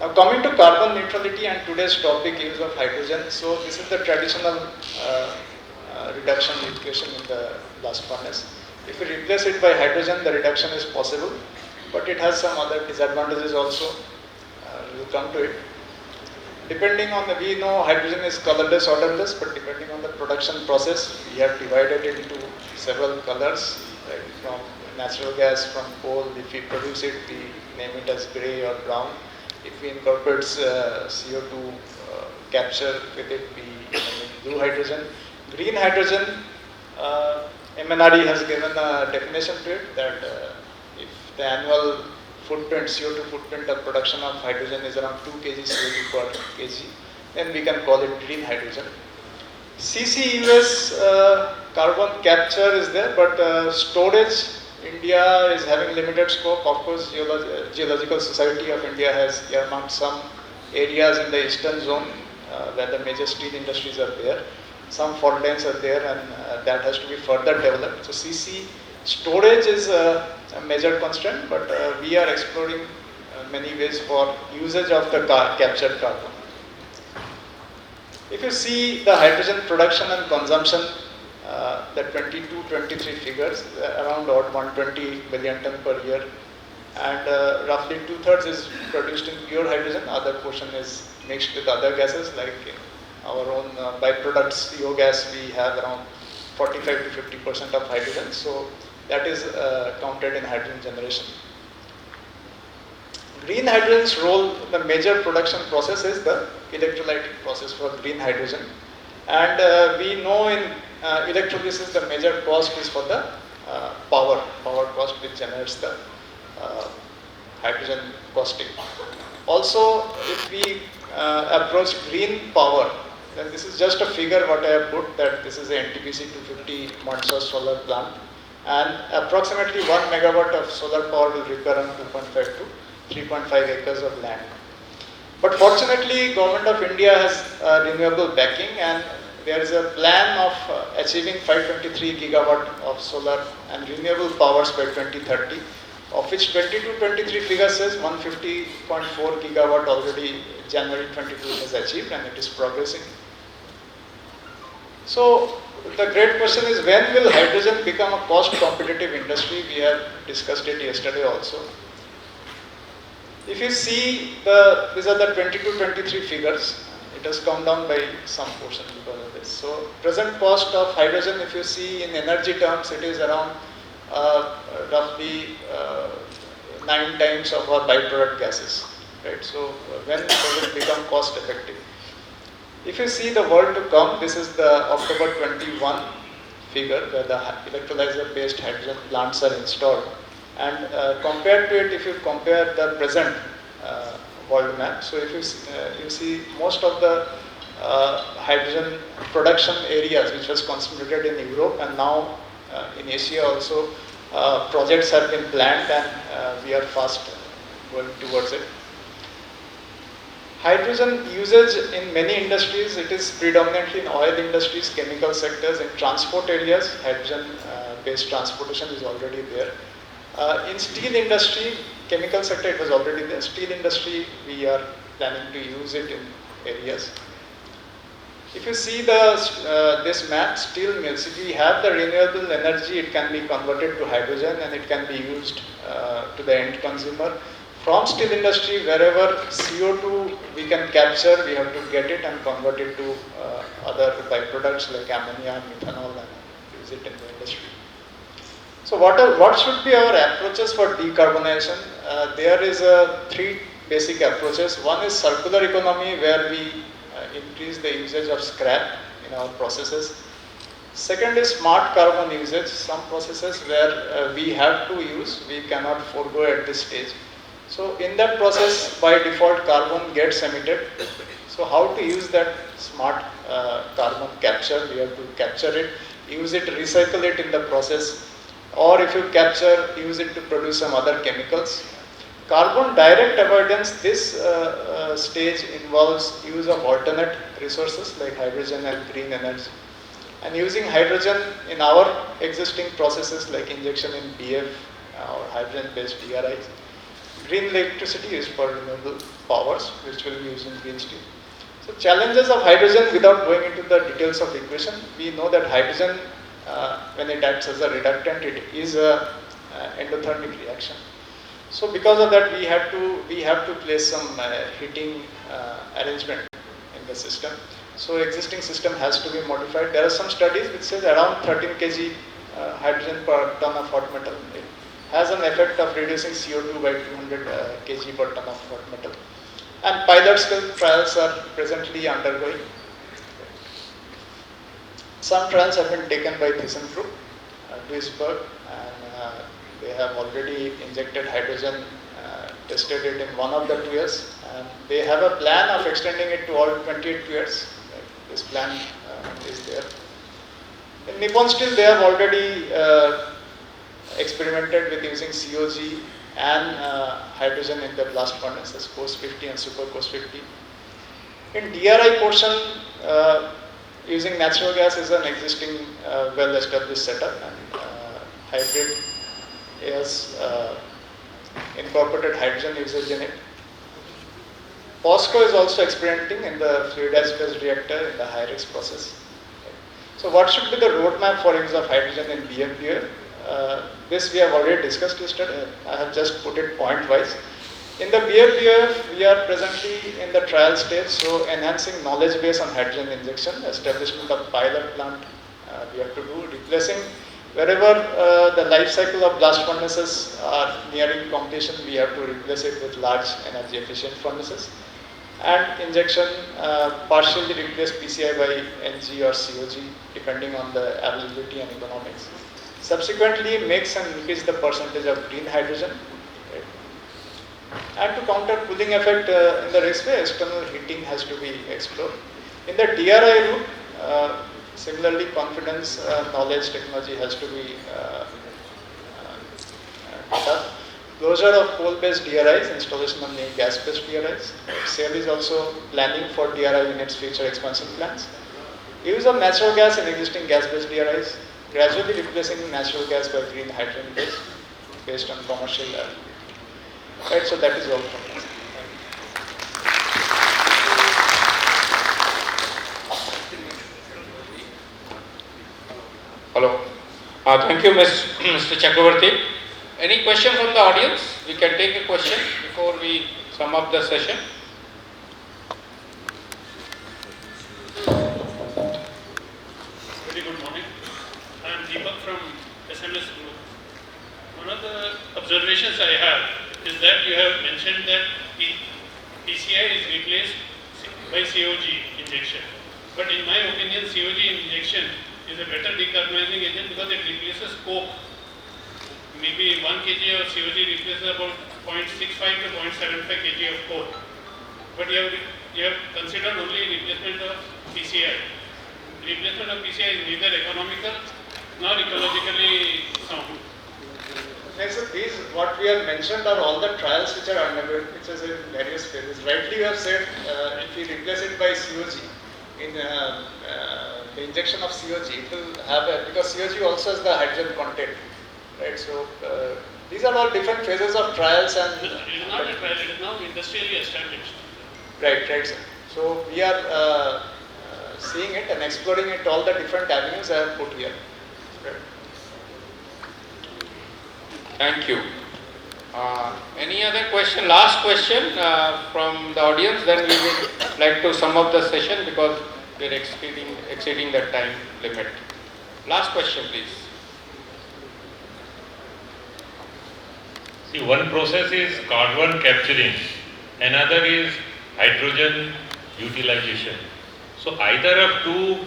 Now coming to carbon neutrality and today's topic, use of hydrogen. So this is the traditional reduction equation in the blast furnace. If we replace it by hydrogen, the reduction is possible, but it has some other disadvantages also. We'll come to it. Depending on we know hydrogen is colorless, odorless, but depending on the production process, we have divided it into several colors, right? From natural gas, from coal, if we produce it, we name it as grey or brown. If we incorporate CO2 capture with it, we name it blue hydrogen. Green hydrogen, MNRE has given a definition to it that if the annual footprint, CO2 footprint of production of hydrogen is around 2 kg CO2 per kg, then we can call it green hydrogen. CCUS carbon capture is there, but storage, India is having limited scope. Of course, Geological Society of India has earmarked some areas in the eastern zone where the major steel industries are there. Some fault lines are there, and that has to be further developed. So CC storage is a major constraint, but we are exploring many ways for usage of the captured carbon. If you see the hydrogen production and consumption, the 22-23 figures, around 120 million ton per year, and roughly 2/3 is produced in pure hydrogen. Other portion is mixed with other gases, like in our own byproducts, CO gas. We have around 45 to 50% of hydrogen. So that is counted in hydrogen generation. Green hydrogen's role, the major production process is the electrolytic process for green hydrogen. And we know in electrolysis the major cost is for the power cost, which generates the hydrogen costing. Also, if we approach green power, then this is just a figure what I have put, that this is a NTPC 250 Montsous solar plant, and approximately 1 megawatt of solar power will require on 2.5 to 3.5 acres of land. But fortunately, Government of India has renewable backing, and there is a plan of achieving 523 gigawatt of solar and renewable powers by 2030, of which 22-23 figure says 150.4 gigawatt already January 22 has achieved, and it is progressing. So the great question is, when will hydrogen become a cost competitive industry? We have discussed it yesterday also. If you see these are the 22-23 figures, it has come down by some portion because of this. So present cost of hydrogen, if you see in energy terms, it is around roughly 9 times of our byproduct gases, right? So when does it become cost effective? If you see the world to come, this is the October 21 figure where the electrolyzer based hydrogen plants are installed. And compared to it, if you compare the present world map, so if you see most of the hydrogen production areas which was concentrated in Europe, and now in Asia also projects have been planned, and we are fast going towards it. Hydrogen usage in many industries, it is predominantly in oil industries, chemical sectors, in transport areas, hydrogen based transportation is already there. In steel industry, chemical sector, it was already there. Steel industry, we are planning to use it in areas. If you see this map, steel mills, if we have the renewable energy, it can be converted to hydrogen and it can be used to the end consumer. From steel industry, wherever CO2 we can capture, we have to get it and convert it to other byproducts like ammonia, methanol, and use it in the industry. So what should be our approaches for decarbonization? There is 3 basic approaches. One is circular economy, where we increase the usage of scrap in our processes. Second is smart carbon usage, some processes where we have to use, we cannot forego at this stage. So in that process, by default, carbon gets emitted. So how to use that smart carbon capture? We have to capture it, use it, recycle it in the process, or if you capture, use it to produce some other chemicals. Carbon direct avoidance, this stage involves use of alternate resources like hydrogen and green energy. And using hydrogen in our existing processes like injection in BF or hydrogen based DRIs. Green electricity is for renewable powers, which will be used in green steel. So challenges of hydrogen, without going into the details of equation, we know that hydrogen, when it acts as a reductant, it is a endothermic reaction. So because of that, we have to place some heating arrangement in the system. So existing system has to be modified. There are some studies which says around 13 kg hydrogen per ton of hot metal. It has an effect of reducing CO2 by 200 kg per ton of hot metal. And pilot scale trials are presently undergoing. Some trials have been taken by ThyssenKrupp, Duisburg, and they have already injected hydrogen, tested it in one of the tuyers, and they have a plan of extending it to all 28 tuyers. This plan is there. In Nippon Steel, they have already experimented with using COG and hydrogen in the blast furnaces, Coast 50 and Super Coast 50. In DRI portion, using natural gas is an existing well-established setup, and hybrid has incorporated hydrogen usage in it. POSCO is also experimenting in the fluidized-based reactor in the high-risk process. So what should be the roadmap for use of hydrogen in BFBF? This we have already discussed yesterday. I have just put it point-wise. In the BFBF, we are presently in the trial stage, so enhancing knowledge base on hydrogen injection, establishment of pilot plant we have to do, replacing wherever the life cycle of blast furnaces are nearing completion, we have to replace it with large energy efficient furnaces. And injection partially replace PCI by NG or COG depending on the availability and economics. Subsequently, mix and increase the percentage of green hydrogen. And to counter cooling effect in the raceway, external heating has to be explored. In the DRI route, similarly, confidence, knowledge, technology has to be done. Closure of coal-based DRIs, installation of new gas-based DRIs. SAIL is also planning for DRI units future expansion plans. Use of natural gas in existing gas-based DRIs, gradually replacing natural gas by green hydrogen based on commercial right, so that is all from us. Hello. Thank you, Mr. Chakravarti. Any question from the audience? We can take a question before we sum up the session. Very good morning. I am Deepak from SMS Group. One of the observations I have is that you have mentioned that PCI is replaced by COG injection. But in my opinion, COG injection is a better decarbonizing agent because it replaces coke. Maybe 1 kg of COG replaces about 0.65 to 0.75 kg of coke. But you have considered only replacement of PCI. Replacement of PCI is neither economical nor ecologically sound. So these, what we have mentioned are all the trials which are underway, which is in various phases. Rightly you have said, if we replace it by COG, in the injection of COG, it will have because COG also has the hydrogen content, right? So these are all different phases of trials and... It is not a trial, it is now industrially established. Right, sir. So we are seeing it and exploring it, all the different avenues I have put here. Right. Thank you. Any other question? Last question from the audience, then we would like to sum up the session because we are exceeding the time limit. Last question, please. See, one process is carbon capturing, another is hydrogen utilization. So either of two,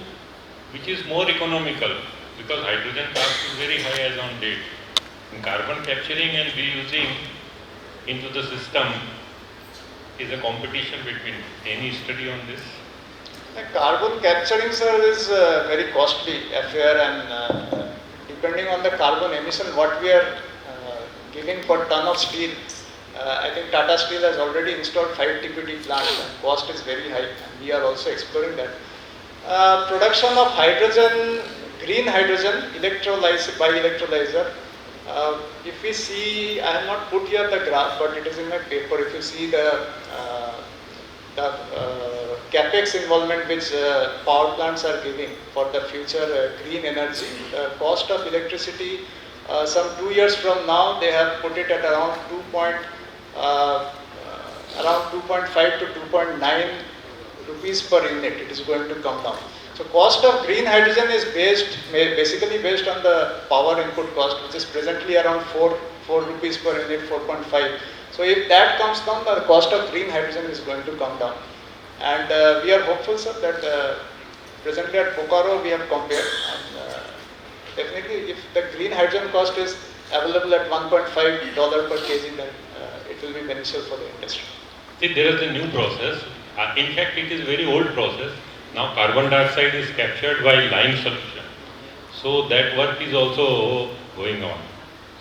which is more economical, because hydrogen cost is very high as on date. In carbon capturing and reusing into the system is a competition between. Any study on this? The carbon capturing, sir, is very costly affair, and depending on the carbon emission, what we are giving per ton of steel, I think Tata Steel has already installed 5 TPD plants and cost is very high, and we are also exploring that. Production of hydrogen, green hydrogen, by electrolyzer. If we see, I have not put here the graph, but it is in my paper. If you see the capex involvement which power plants are giving for the future green energy, the cost of electricity, some 2 years from now, they have put it at around 2.5 to 2.9 rupees per unit. It is going to come down. So cost of green hydrogen is basically based on the power input cost, which is presently around 4 rupees per unit, 4.5. So if that comes down, the cost of green hydrogen is going to come down. And we are hopeful, sir, that presently at Bokaro we have compared. And definitely if the green hydrogen cost is available at $1.5 per kg, then it will be beneficial for the industry. See, there is a new process. In fact, it is a very old process. Now carbon dioxide is captured by lime solution. So that work is also going on.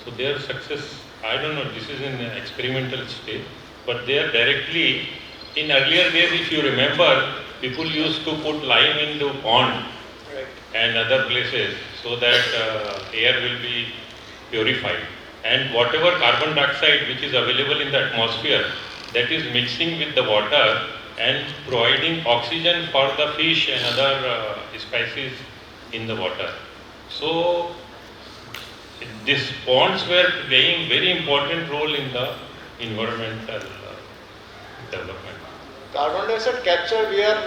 So their success, I don't know, this is in an experimental stage, but they are directly, in earlier days, if you remember, people used to put lime into pond and other places so that air will be purified. And whatever carbon dioxide which is available in the atmosphere, that is mixing with the water and providing oxygen for the fish and other species in the water. So these ponds were playing very important role in the environmental development. Carbon dioxide capture, we are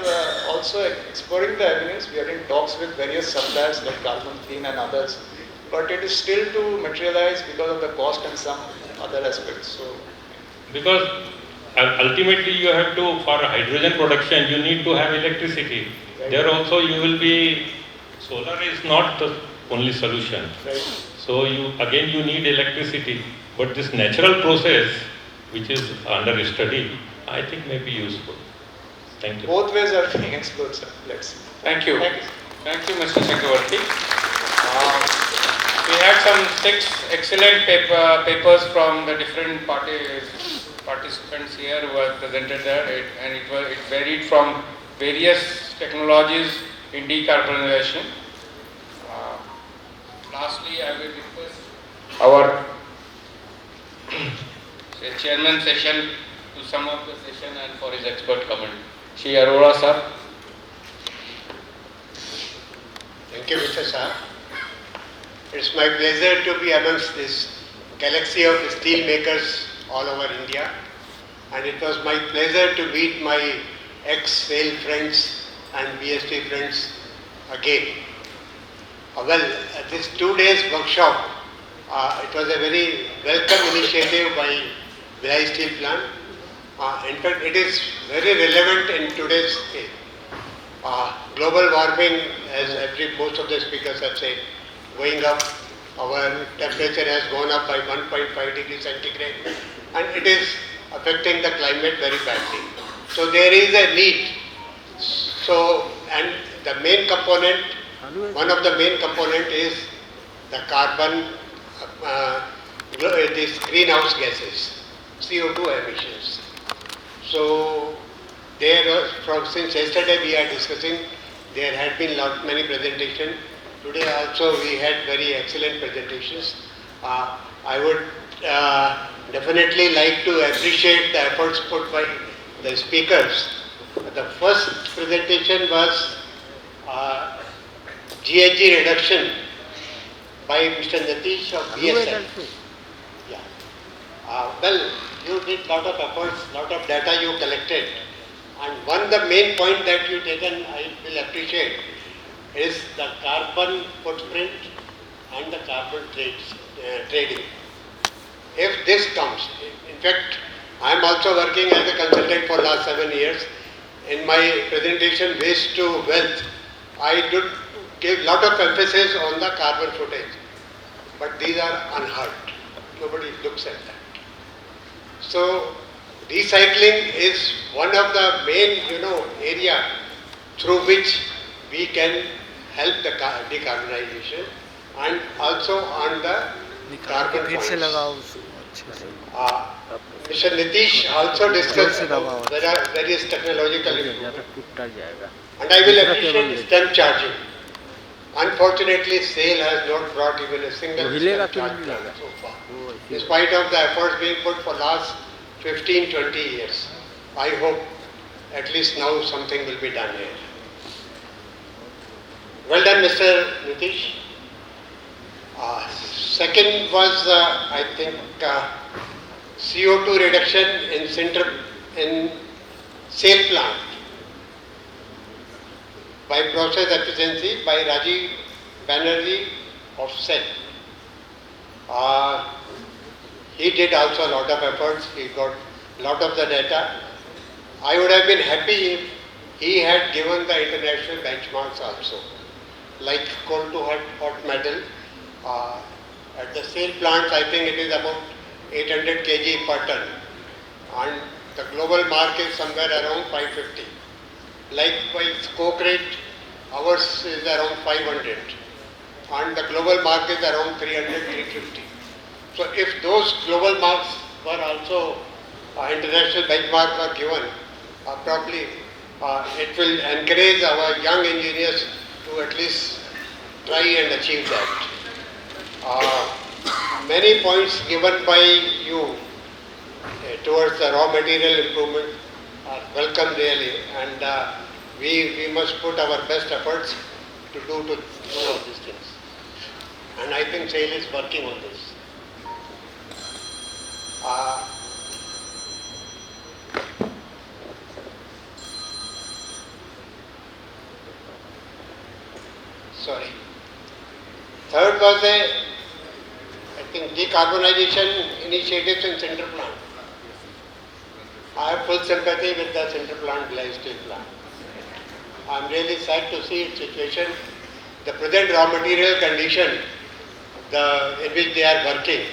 also exploring the evidence. We are in talks with various suppliers like Carbon Clean and others, but it is still to materialize because of the cost and some other aspects. So, because ultimately you have to, for hydrogen production, you need to have electricity. Right. There also you will be, solar is not the only solution. Right. So you need electricity, but this natural process which is under study, I think may be useful. Thank you. both ways are being explored, sir. Let's see. Thank you. Thank you. Thank you, Mr. Chakravarti. We had some 6 excellent papers from the different participants here who have presented there, and it varied from various technologies in decarbonization. Lastly, I will request our chairman session to sum up the session and for his expert comment. Shri Arora sir. Thank you, Mr. Shah. It's my pleasure to be amongst this galaxy of steel makers all over India, and it was my pleasure to meet my ex-SAIL friends and BSP friends again. This 2 days workshop, it was a very welcome initiative by Bhilai Steel Plant. In fact, it is very relevant in today's day. Global warming, as most of the speakers have said, going up. Our temperature has gone up by 1.5 degrees centigrade, and it is affecting the climate very badly. So there is a need. So, and the main component, one of the main component is the carbon, these greenhouse gases, CO2 emissions. So since yesterday we are discussing, there had been many presentations. Today also we had very excellent presentations. I would definitely like to appreciate the efforts put by the speakers. The first presentation was GHG reduction by Mr. Nitish of BSL. Yeah. You did lot of efforts, lot of data you collected, and the main point that you taken, I will appreciate, is the carbon footprint and the carbon trading. If this comes, in fact, I am also working as a consultant for last 7 years. In my presentation, Waste to Wealth, I did give lot of emphasis on the carbon footage, but these are unheard. Nobody looks at that. So, recycling is one of the main, area through which we can help the decarbonization and also on the carbon points. Mr. Nitish also discussed about various technological improvements. And I will appreciate stem charging. Unfortunately, SAIL has not brought even a single stem charge plant so far, in spite of the efforts being put for last 15-20 years. I hope at least now something will be done here. Well done, Mr. Nitish. Second was, I think, CO2 reduction in SAIL plant by process efficiency by Rajiv Banerjee of SAIL. He did also a lot of efforts. He got a lot of the data. I would have been happy if he had given the international benchmarks also, like coal to hot metal. At the SAIL plants, I think it is about 800 kg per ton, and the global mark is somewhere around 550. Likewise, coke rate, ours is around 500, and the global mark is around 300-350. So if those global marks were also international benchmark were given, probably it will encourage our young engineers to at least try and achieve that. Many points given by you towards the raw material improvement are welcome really, and we must put our best efforts to do all these things. And I think SAIL is working on this. Sorry. Third was I think decarbonization initiatives in Centre Plant. I have full sympathy with the Centre Plant, Bhilai Steel Plant. I am really sad to see its situation. The present raw material condition in which they are working,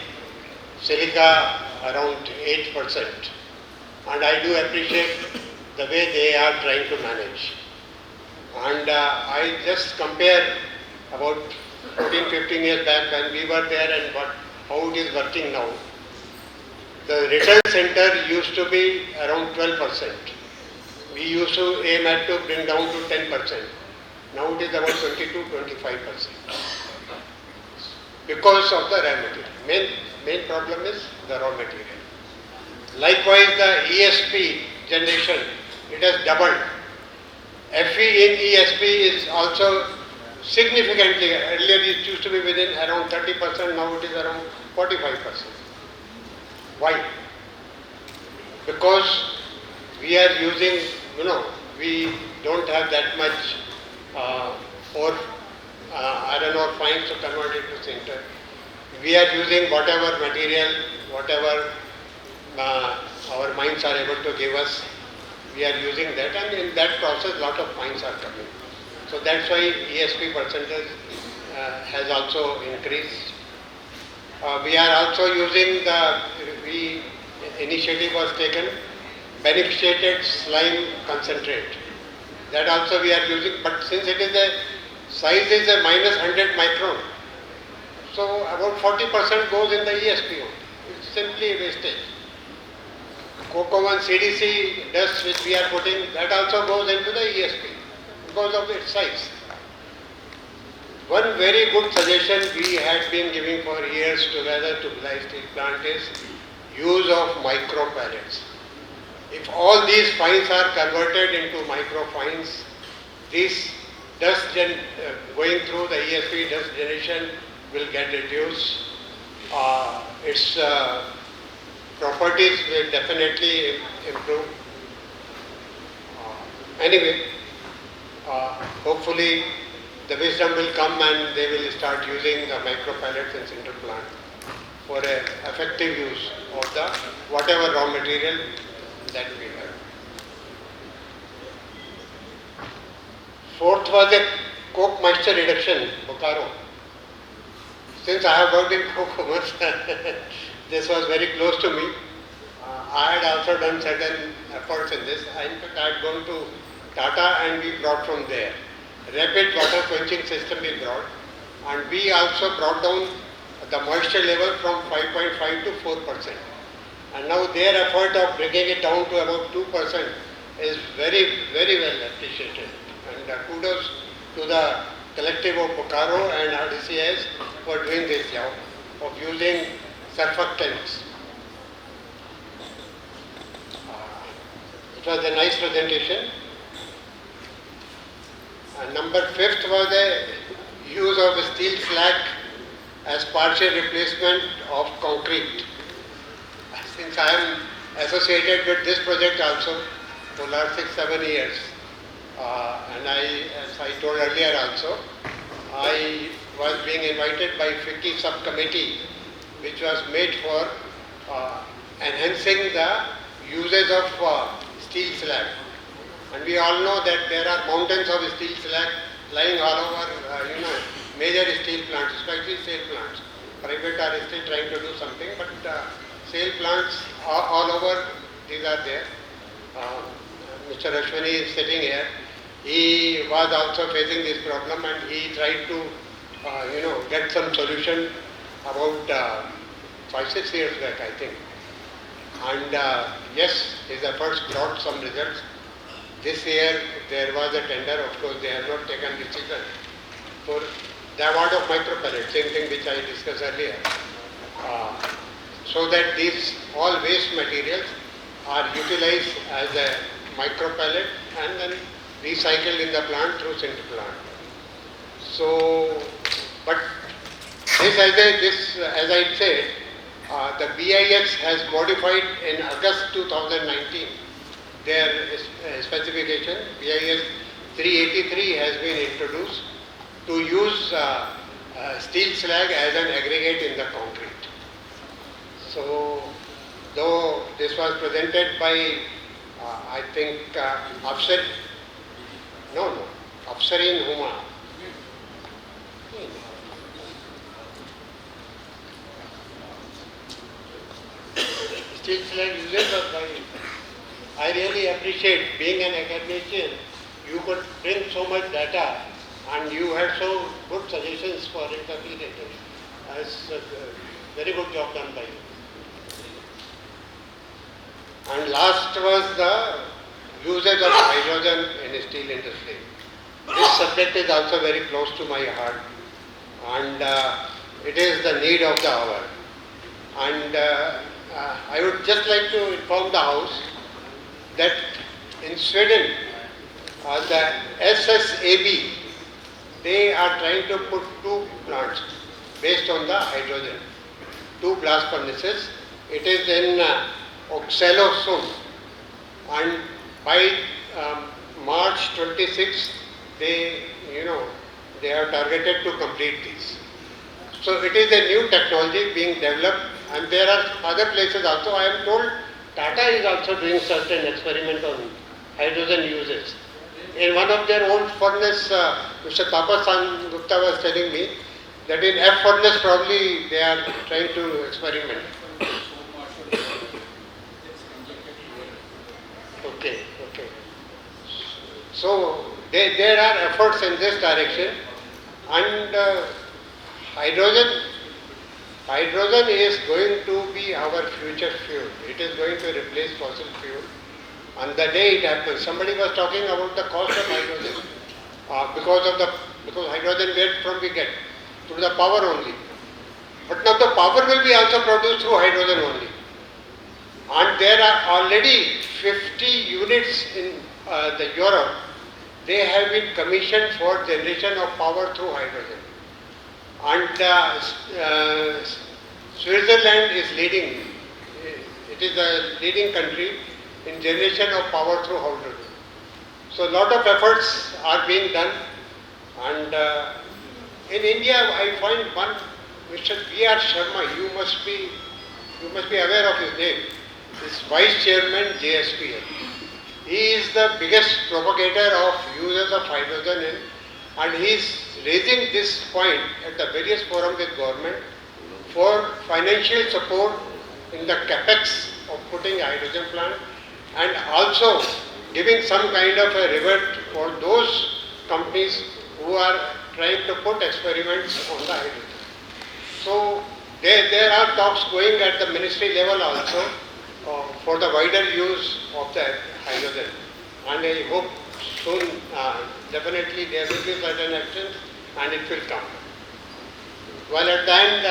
silica around 8%. And I do appreciate the way they are trying to manage. And I just compare about 14-15 years back when we were there and how it is working now. The return center used to be around 12%. We used to aim at to bring down to 10%. Now it is about 22-25%. Because of the raw material. Main problem is the raw material. Likewise, the ESP generation, it has doubled. FE in ESP is also significantly, earlier it used to be within around 30%, now it is around 45%. Why? Because we are using, we don't have that much iron ore fines to convert it to sinter. We are using whatever material, whatever our mines are able to give us, we are using that, and in that process lot of fines are coming. So that's why ESP percentage has also increased. We are also using initiative was taken, beneficiated slime concentrate. That also we are using, but since it is size is a minus 100 micron, so about 40% goes in the ESP only. It's simply a wastage. Cocoa 1 CDC dust which we are putting, that also goes into the ESP because of its size. One very good suggestion we had been giving for years together to Bhilai Steel Plant is use of micro pellets. If all these fines are converted into micro fines, this dust going through the ESP dust generation will get reduced. Its properties will definitely improve. Anyway, hopefully the wisdom will come and they will start using the micro pellets in Centre Plant for an effective use of the whatever raw material that we have. Fourth was a coke moisture reduction, Bokaro. Since I have worked in coke once, this was very close to me. I had also done certain efforts in this. In fact, I had gone to Tata and we brought from there. Rapid water quenching system we brought, and we also brought down the moisture level from 5.5 to 4%. And now their effort of bringing it down to about 2% is very, very well appreciated. And kudos to the collective of Bokaro and RDCS for doing this job of using surfactants. It was a nice presentation. And number 5th was the use of steel slag as partial replacement of concrete. Since I am associated with this project also for last 6-7 years, and as I told earlier also, I was being invited by FICCI subcommittee, which was made for enhancing the usage of steel slag. And we all know that there are mountains of steel slag lying all over, major steel plants, especially SAIL plants. Private are still trying to do something, but SAIL plants all over, these are there. Mr. Ashwani is sitting here. He was also facing this problem and he tried to, get some solution about 5-6 years back, I think. And yes, his efforts brought some results. This year there was a tender, of course they have not taken decision for the award of micro pellet, same thing which I discussed earlier. so that these all waste materials are utilized as a micro pellet and then recycled in the plant through sinter plant. So, but as I said, the BIS has modified in August 2019 their specification. BIS 383 has been introduced to use steel slag as an aggregate in the concrete. So, though this was presented by, I think, Afsareen Huma. Steel slag users are by. I really appreciate being an academician, you could bring so much data and you had so good suggestions for interpretation. It's a very good job done by you. And last was the usage of hydrogen in the steel industry. This subject is also very close to my heart and it is the need of the hour. And I would just like to inform the House that in Sweden, the SSAB, they are trying to put 2 plants based on the hydrogen, 2 blast furnaces. It is in Oxelösund, and by March 26, they have targeted to complete these. So it is a new technology being developed, and there are other places also. I am told Tata is also doing certain experiment on hydrogen uses. In one of their old furnace, Mr. Tapasan Gupta was telling me that in F furnace probably they are trying to experiment. Okay. So there are efforts in this direction, and hydrogen is going to be our future fuel. It is going to replace fossil fuel. On the day it happens, somebody was talking about the cost of hydrogen because hydrogen where from we get? Through the power only. But now the power will be also produced through hydrogen only. And there are already 50 units in the Europe. They have been commissioned for generation of power through hydrogen. And Switzerland is leading. It is the leading country in generation of power through hydrogen. So a lot of efforts are being done. And in India, I find one, Mr. B.R. Sharma, you must be aware of his name. He's Vice Chairman JSPL. He is the biggest propagator of users of hydrogen and he is raising this point at the various forums with government for financial support in the capex of putting a hydrogen plant and also giving some kind of a reward for those companies who are trying to put experiments on the hydrogen. So there are talks going at the ministry level also for the wider use of the hydrogen. And I hope soon, definitely there will be certain actions and it will come. Well, at the end,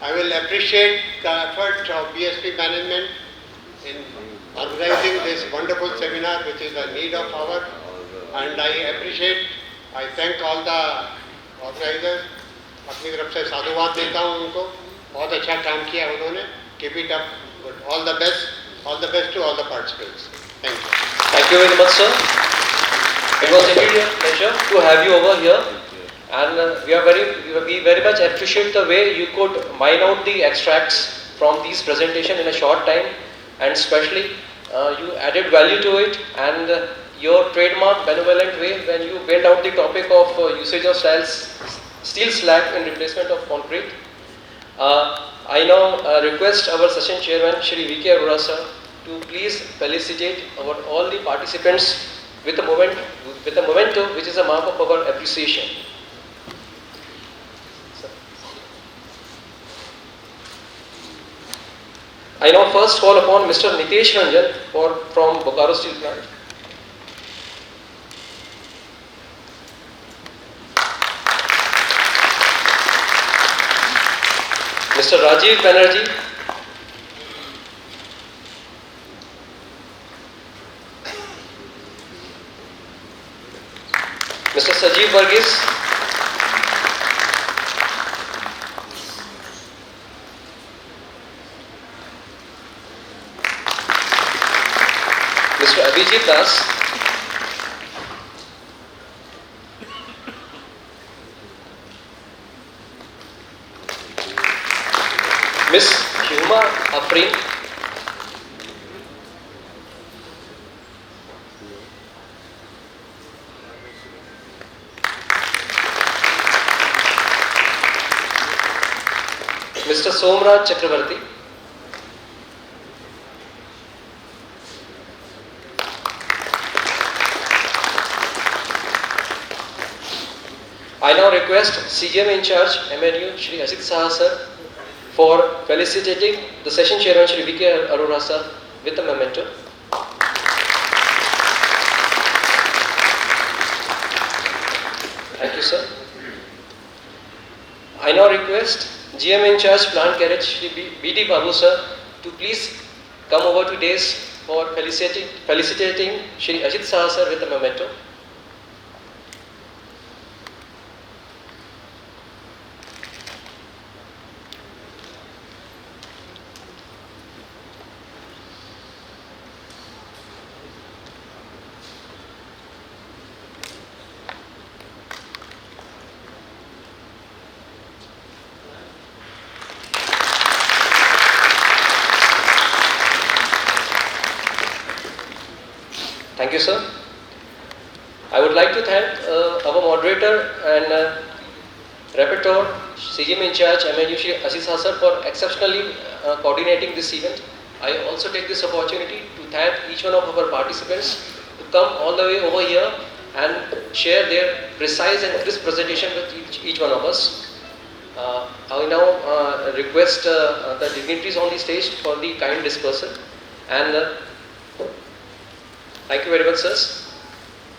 I will appreciate the effort of BSP management in organizing this wonderful seminar which is a need of hour. And I thank all the organizers. अपनी तरफ से साधुवाद देता हूँ उनको बहुत अच्छा काम किया उन्होंने keep it up good all the best to all the participants thank you very much sir. It was indeed a pleasure to have you over here and we very much appreciate the way you could mine out the extracts from these presentation in a short time and especially you added value to it and your trademark benevolent way when you built out the topic of usage of steel slag in replacement of concrete. I now request our session chairman Shri V.K. Arora sir to please felicitate all the participants with a memento which is a mark of our appreciation. I now first call upon Mr. Nitesh Ranjan from Bokaro Steel Plant. Mr. Rajiv Banerjee Sajeev Varghese, Mr. Abhijit Das, Miss Huma Afrin, Mr. Somraj Chakravarti, I now request CGM in charge MNU Shri Asit Saha sir for felicitating the session chairman Shri V.K. Arora sir with a memento. Thank you sir. I now request GM in charge plant carriage Shri B.D. Babu sir to please come over to days for felicitating Shri Ajit Saha sir with a memento. Thank you, sir. I would like to thank our moderator and rapporteur, CGM in charge, MNU Shri Aziz Saha sir, for exceptionally coordinating this event. I also take this opportunity to thank each one of our participants to come all the way over here and share their precise and crisp presentation with each one of us. I now request the dignitaries on the stage for the kind dispersal. And thank you very much, sirs.